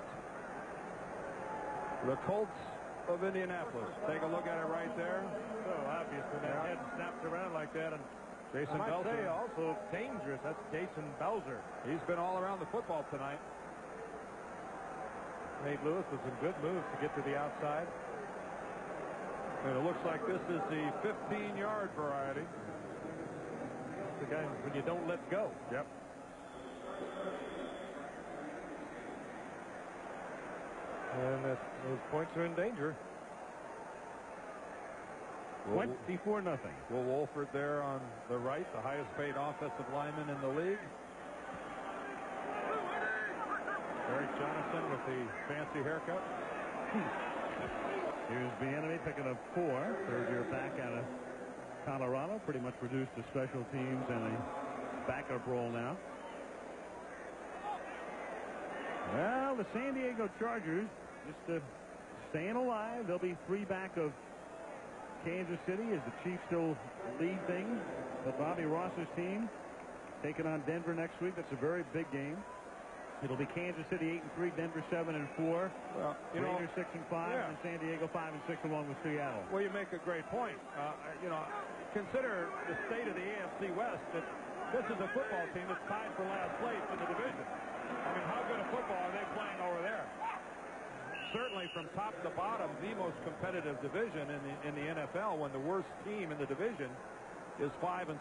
the Colts of Indianapolis. Take a look at it right there.
So obvious when that head snaps around like that. And
Jason
I might
Belzer.
say also dangerous. That's Jason Belzer.
He's been all around the football tonight.
Nate Lewis with some good moves to get to the outside.
And it looks like this is the 15-yard variety.
That's the guy when you don't let go.
Yep.
And those points are in danger.
24-0.
Will Wolford there on the right, the highest paid offensive lineman in the league. Eric Jonathan with the fancy haircut.
Here's Bieniemy picking up 4. Third-year back out of Colorado. Pretty much reduced to special teams and a backup role now. Well, the San Diego Chargers just staying alive. They'll be 3 back of Kansas City as the Chiefs still lead things. But Bobby Ross's team taking on Denver next week. That's a very big game. It'll be Kansas City 8-3, Denver 7-4,
Well,
Raiders 6-5, and San Diego 5-6 along with Seattle.
Well, you make a great point. Consider the state of the AFC West. That this is a football team that's tied for last place in the division. I mean, how good a football are they playing over there? Certainly from top to bottom, the most competitive division in the NFL, when the worst team in the division is 5-6.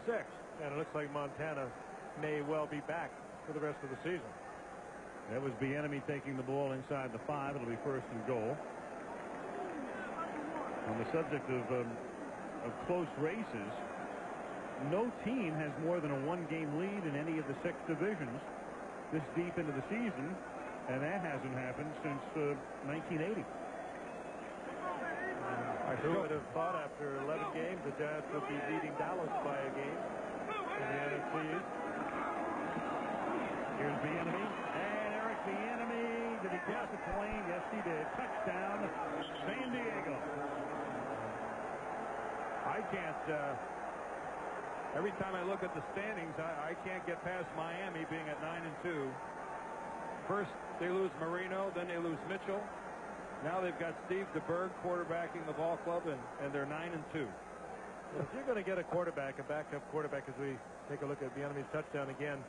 And it looks like Montana may well be back for the rest of the season.
That was Bieniemy taking the ball inside the 5. It'll be first and goal. On the subject of close races, no team has more than a one-game lead in any of the 6 divisions this deep into the season, and that hasn't happened since 1980.
Who would have thought after 11 games the Giants would be leading Dallas by a game in the NFC East?
Here's Bieniemy. Bieniemy, did he cross the plane? Yes, he did. Touchdown, San Diego.
I can't, every time I look at the standings, I can't get past Miami being at 9-2. First, they lose Marino, then they lose Mitchell. Now they've got Steve DeBerg quarterbacking the ball club, and they're 9-2.
Well, if you're going to get a quarterback, a backup quarterback, as we take a look at Bieniemy's touchdown again,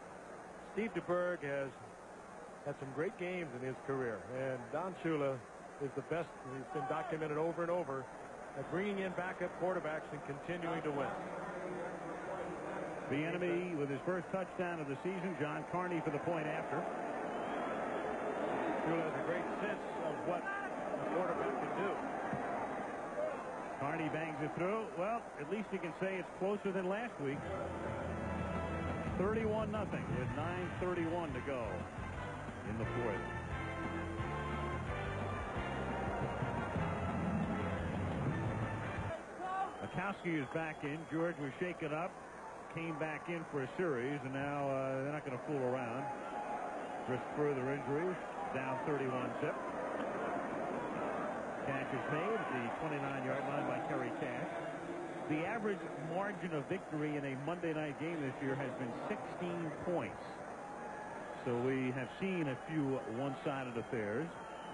Steve DeBerg has had some great games in his career, and Don Shula is the best. He's been documented over and over at bringing in backup quarterbacks and continuing to win.
Bieniemy with his first touchdown of the season. John Carney for the point after.
Shula has a great sense of what a quarterback can do.
Carney bangs it through. Well, at least you can say it's closer than last week. 31-0 with 9:31 to go in the 4th. Mikowski is back in. George was shaken up, came back in for a series, and now they're not going to fool around. Risk further injuries. Down 31-0. Catch is made at the 29-yard line by Terry Cash. The average margin of victory in a Monday night game this year has been 16 points. So we have seen a few one-sided affairs.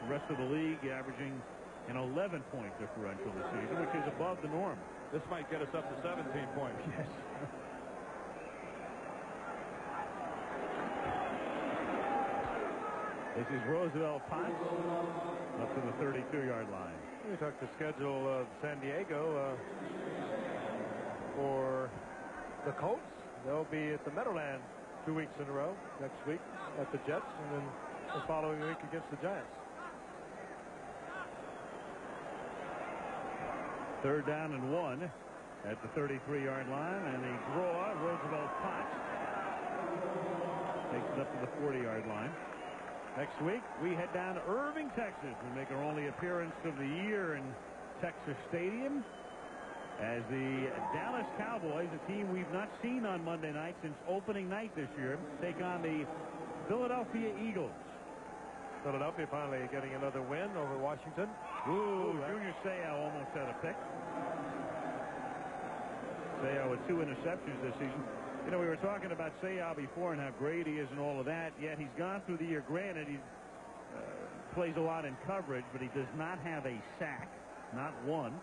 The rest of the league averaging an 11-point differential this season, which is above the norm.
This might get us up to 17 points.
Yes. This is Roosevelt Potts up to the 32-yard line.
We talked the schedule of San Diego for the Colts. They'll be at the Meadowlands 2 weeks in a row. Next week at the Jets, and then the following week against the Giants.
3rd down and 1 at the 33-yard line, and the draw, Roosevelt Potts takes it up to the 40-yard line. Next week, we head down to Irving, Texas, and make our only appearance of the year in Texas Stadium as the Dallas Cowboys, a team we've not seen on Monday night since opening night this year, take on the Philadelphia Eagles.
Philadelphia finally getting another win over Washington.
Ooh, Junior Seau almost had a pick. Seau with 2 interceptions this season. You know, we were talking about Seau before and how great he is and all of that, yet he's gone through the year. Granted, he plays a lot in coverage, but he does not have a sack, not one.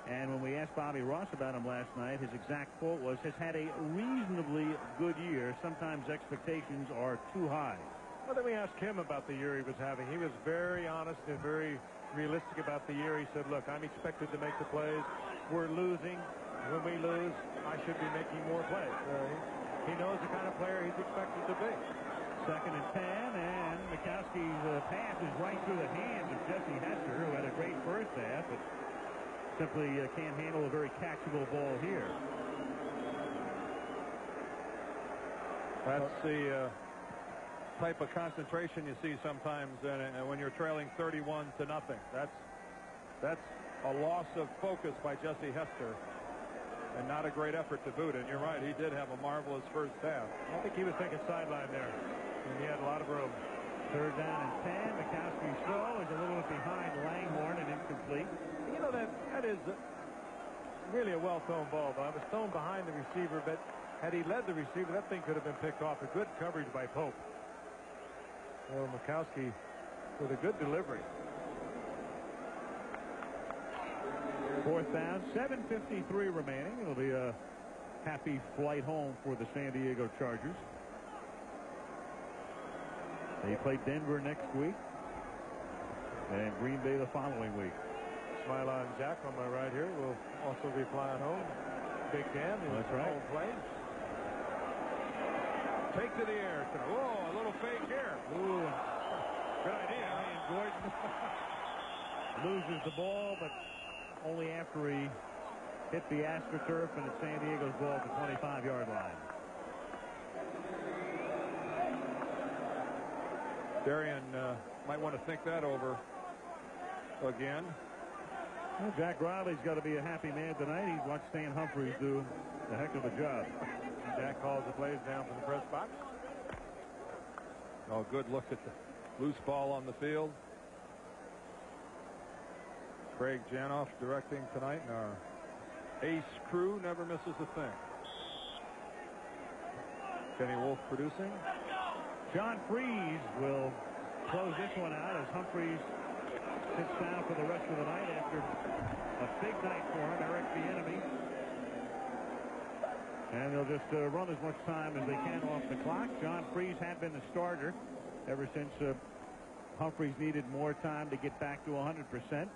And when we asked Bobby Ross about him last night, his exact quote was, has had a reasonably good year. Sometimes expectations are too high.
Well, then we asked him about the year he was having. He was very honest and very realistic about the year. He said, look, I'm expected to make the plays. We're losing. When we lose, I should be making more plays. He knows the kind of player he's expected to be.
2nd and 10, and Mikowski's pass is right through the hands of Jesse Hester, who had a great first half, but simply can't handle a very catchable ball here.
That's the type of concentration you see sometimes when you're trailing 31-0. That's a loss of focus by Jesse Hester, and not a great effort to boot. And you're right, he did have a marvelous first half.
I think he was thinking sideline there, and he had a lot of room.
3rd down and 10. Mikowski's throw is a little bit behind Langhorne and incomplete.
You know, that is really a well-thrown ball. But it was thrown behind the receiver, but had he led the receiver, that thing could have been picked off. A good coverage by Pope.
Well, Mikowski with a good delivery.
Fourth down, 7:53 remaining. It'll be a happy flight home for the San Diego Chargers. They play Denver next week and Green Bay the following week.
Smile on Jack on my right here will also be flying home. Big Dan is
that's right.
home plate. Take to the air. Whoa, a little fake here.
Ooh.
Good idea.
I mean, Gordon loses the ball, but only after he hit the AstroTurf, and it's San Diego's ball at the 25-yard line.
Darian might want to think that over again.
Well, Jack Riley's got to be a happy man tonight. He's watched Stan Humphries do a heck of a job.
Jack calls the plays down from the press box. Oh, good look at the loose ball on the field. Craig Janoff directing tonight, and our ace crew never misses a thing. Kenny Wolf producing.
John Freese will close this one out as Humphries sits down for the rest of the night after a big night for him. Eric Bieniemy. And they'll just run as much time as they can off the clock. John Freese had been the starter ever since Humphries needed more time to get back to 100%.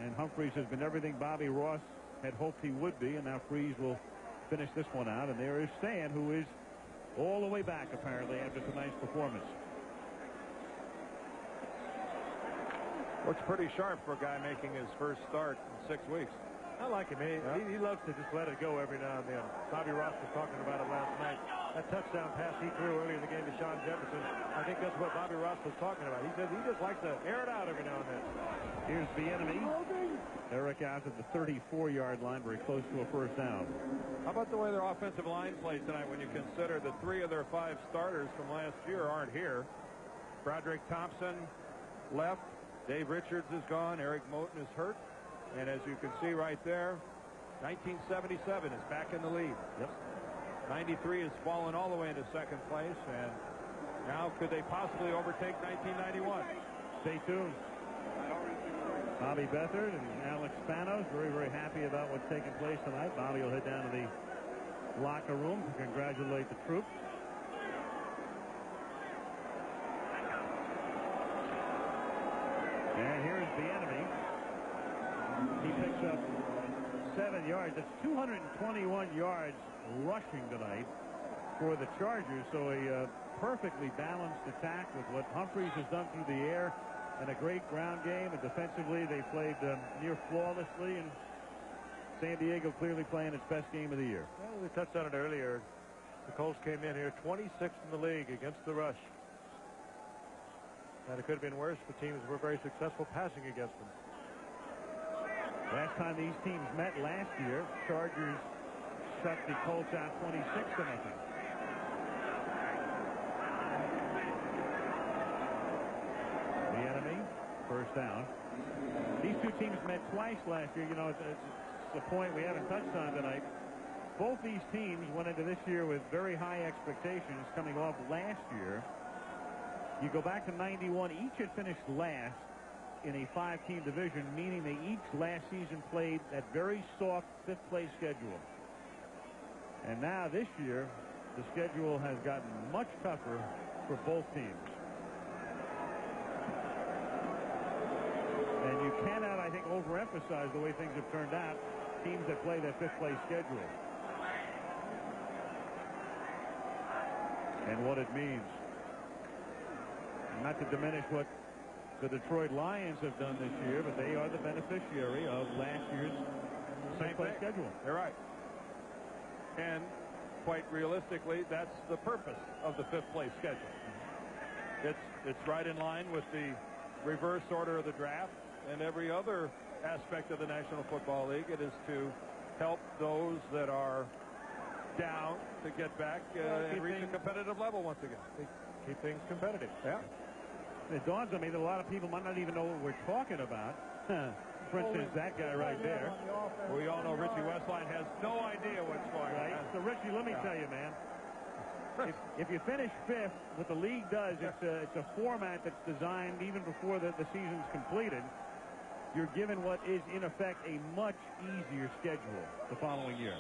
And Humphries has been everything Bobby Ross had hoped he would be. And now Freese will finish this one out. And there is Stan, who is all the way back, apparently, after tonight's performance.
Looks pretty sharp for a guy making his first start in 6 weeks.
I like him. He loves to just let it go every now and then. Bobby Ross was talking about it last night. That touchdown pass he threw earlier in the game to Sean Jefferson, I think that's what Bobby Ross was talking about. He says he just likes to air it out every now and then.
Here's Bieniemy. Eric out to the 34-yard line, very close to a first down.
How about the way their offensive line played tonight when you consider that 3 of their 5 starters from last year aren't here? Broderick Thompson left. Dave Richards is gone. Eric Moten is hurt. And as you can see right there, 1977 is back in the lead.
Yep.
93 has fallen all the way into second place. And now could they possibly overtake 1991?
Stay tuned. Bobby Beathard and Alex Spanos very, very happy about what's taking place tonight. Bobby will head down to the locker room to congratulate the troops. And here's Bieniemy. He picks up 7 yards. That's 221 yards rushing tonight for the Chargers. So a perfectly balanced attack with what Humphries has done through the air and a great ground game. And defensively, they played near flawlessly. And San Diego clearly playing its best game of the year.
Well, we touched on it earlier. The Colts came in here 26th in the league against the rush. And it could have been worse. The teams were very successful passing against them.
Last time these teams met last year, Chargers shut the Colts out 26-0. Bieniemy, first down. These two teams met twice last year. You know, it's a point we haven't touched on tonight. Both these teams went into this year with very high expectations coming off last year. You go back to 91, each had finished last in a 5-team division, meaning they each last season played that very soft 5th-place schedule. And now this year, the schedule has gotten much tougher for both teams. And you cannot, I think, overemphasize the way things have turned out, teams that play that 5th-place schedule. And what it means. Not to diminish what the Detroit Lions have done this year, but they are the beneficiary of last year's same-play schedule.
They're right. And quite realistically, that's the purpose of the 5th-place schedule. It's right in line with the reverse order of the draft and every other aspect of the National Football League. It is to help those that are down to get back and reach a competitive level once again.
Keep things competitive.
Yeah.
It dawns on me that a lot of people might not even know what we're talking about. For instance, that guy right there.
We all know Richie Westline has no idea what's going on.
So, Richie, let me tell you, man. if you finish 5th, what the league does, it's a format that's designed even before the season's completed. You're given what is, in effect, a much easier schedule the following year.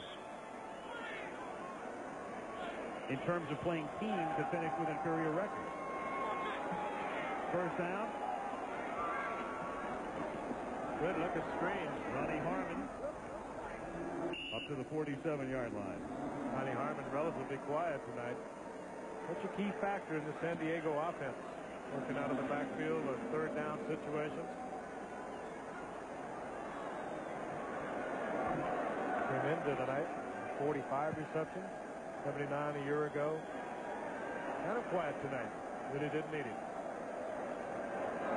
In terms of playing teams that finish with inferior records. First down.
Good looking screen.
Ronnie Harmon up to the 47-yard line.
Ronnie Harmon relatively quiet tonight. Such a key factor in the San Diego offense. Working out of the backfield on third down situations. Came into tonight 45 receptions, 79 a year ago. Kind of quiet tonight. Really didn't need him.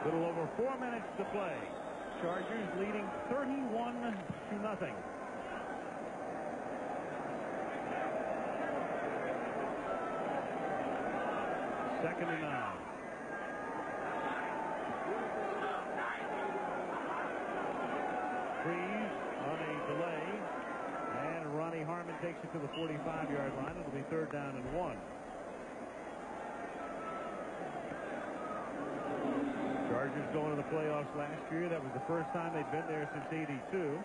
Little over 4 minutes to play. Chargers leading 31-0. Second and 9. Freeze on a delay. And Ronnie Harmon takes it to the 45-yard line. It'll be third down and 1. Chargers going to the playoffs last year. That was the first time they'd been there since '82.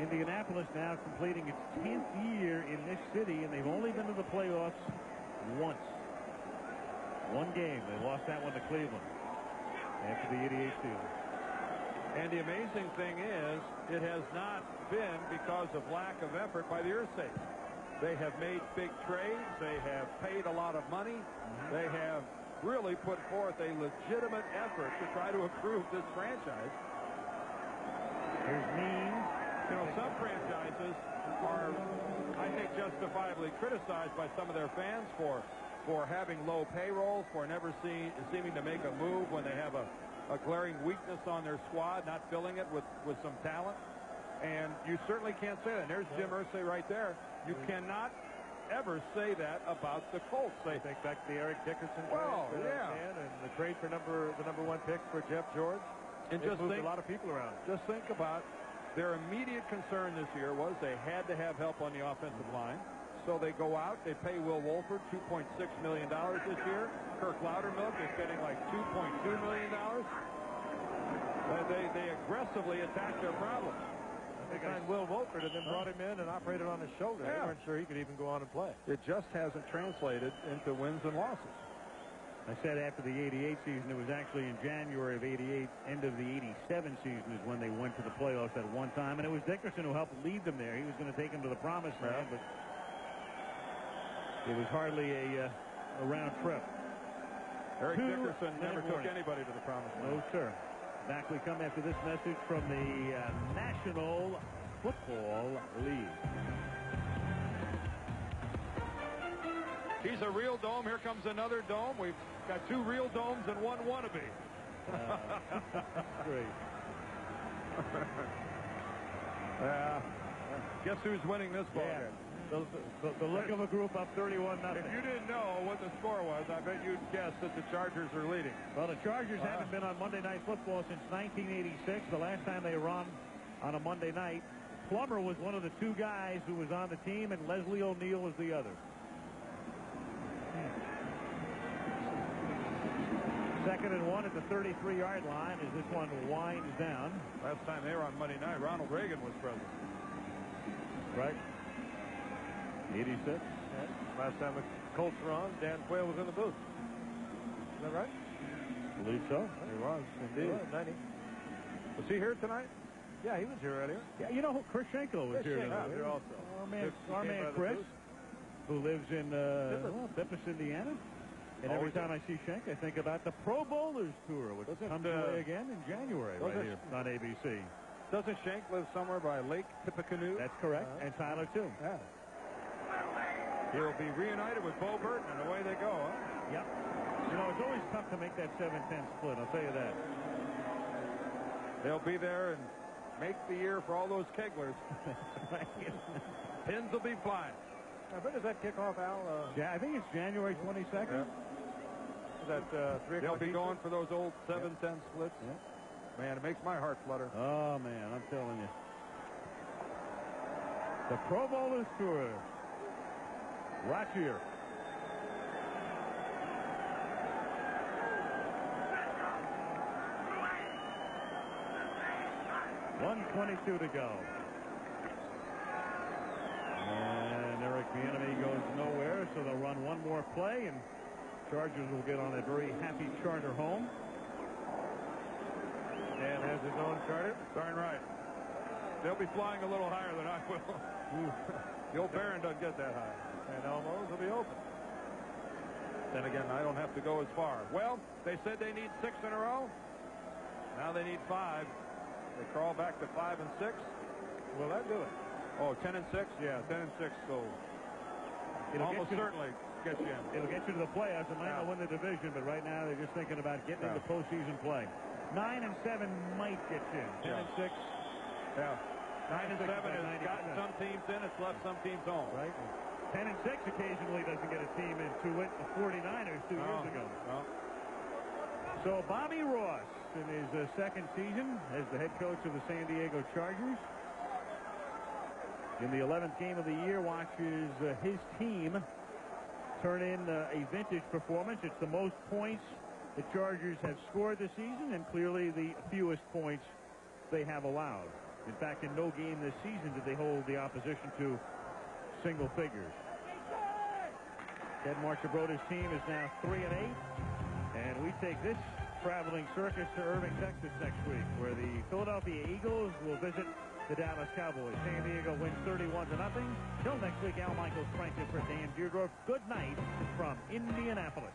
Indianapolis now completing its 10th year in this city, and they've only been to the playoffs once. One game. They lost that one to Cleveland after the '88 season.
And the amazing thing is, it has not been because of lack of effort by the Earthsakes. They have made big trades. They have paid a lot of money. They have really put forth a legitimate effort to try to improve this franchise.
Here's Means.
You know, some franchises are, I think, justifiably criticized by some of their fans for having low payrolls, for never seeming to make a move when they have a glaring weakness on their squad, not filling it with some talent. And you certainly can't say that. And there's Jim Irsay right there. You cannot ever say that about the Colts. They
think back to the Eric Dickerson
trade,
and the trade for the number 1 pick for Jeff George.
And just
moved
think,
a lot of people around.
Just think about their immediate concern this year was they had to have help on the offensive line. So they go out, they pay Will Wolford $2.6 million this year. Kirk Loudermilk is getting like $2.2 million. They aggressively attack their problems.
They signed Will Wolford and then brought him in and operated on his shoulder. They weren't sure he could even go on and play.
It just hasn't translated into wins and losses.
I said after the '88 season, it was actually in January of '88, end of the '87 season is when they went to the playoffs at one time, and it was Dickerson who helped lead them there. He was going to take them to the promised land, but it was hardly a round trip.
Eric Dickerson never took anybody to the promised land.
No, sir. Back we come after this message from the National Football League.
He's a real dome. Here comes another dome. We've got 2 real domes and 1 wannabe.
Great.
Guess who's winning this ball game?
The look of a group up 31-0.
If you didn't know what the score was, I bet you'd guess that the Chargers are leading.
Well, the Chargers haven't been on Monday Night Football since 1986. The last time they were on a Monday night, Plummer was one of the 2 guys who was on the team, and Leslie O'Neal was the other. Second and 1 at the 33-yard line as this one winds down.
Last time they were on Monday night, Ronald Reagan was president.
Right. 86.
Yeah. Last time the Colts were on, Dan Quayle was in the booth. Is that right?
I believe so.
He was, indeed. 90.
Was he here tonight?
Yeah, he was here earlier.
Yeah, you know, Chris Schenkel was here
also.
Our man Chris, who lives in Memphis, Indiana. And every time I see Schenk, I think about the Pro Bowlers Tour, which comes away again in January right here on ABC.
Doesn't Schenk live somewhere by Lake Tippecanoe?
That's correct. And Tyler, too.
Yeah. He'll be reunited with Bo Burton, and away they go, huh?
Yep. You know, it's always tough to make that 7-10 split, I'll tell you that.
They'll be there and make the year for all those Keglers. Pins will be flying.
When does that kick off, Al?
Yeah, I think it's January 22nd.
Yeah. Is that 3 o'clock?
They'll be going for those old 7-10 splits.
Yeah.
Man, it makes my heart flutter.
Oh, man, I'm telling you. The Pro Bowlers Tour. Right here. 1:22 to go. And Eric Bieniemy goes nowhere, so they'll run one more play, and Chargers will get on a very happy charter home.
Dan has his own charter.
Darn right. They'll be flying a little higher than I will. The old Baron doesn't get that high.
And Elmo's will be open.
Then again, I don't have to go as far. Well, they said they need 6 in a row. Now they need 5. They crawl back to 5 and 6.
Will that do it?
Oh, 10 and 6? Yeah, 10 and 6. So
It'll
almost certainly get you in.
It'll get you to the playoffs. It might not win the division, but right now they're just thinking about getting into postseason play. 9 and 7 might get you in. 10 and 6.
Yeah. 9 and 7 has gotten some teams in. It's left some teams home.
Right. 10 and 6 occasionally doesn't get a team in. To wit, the 49ers 2 years ago.
No.
So Bobby Ross in his second season as the head coach of the San Diego Chargers. In the 11th game of the year, watches his team turn in a vintage performance. It's the most points the Chargers have scored this season, and clearly the fewest points they have allowed. In fact, in no game this season did they hold the opposition to single figures. Ted Marchibroda's team is now 3-8, and we take this traveling circus to Irving, Texas next week, where the Philadelphia Eagles will visit the Dallas Cowboys. San Diego wins 31-0. Till next week, Al Michaels, Frank Gifford, Dan Deirdre. Good night from Indianapolis.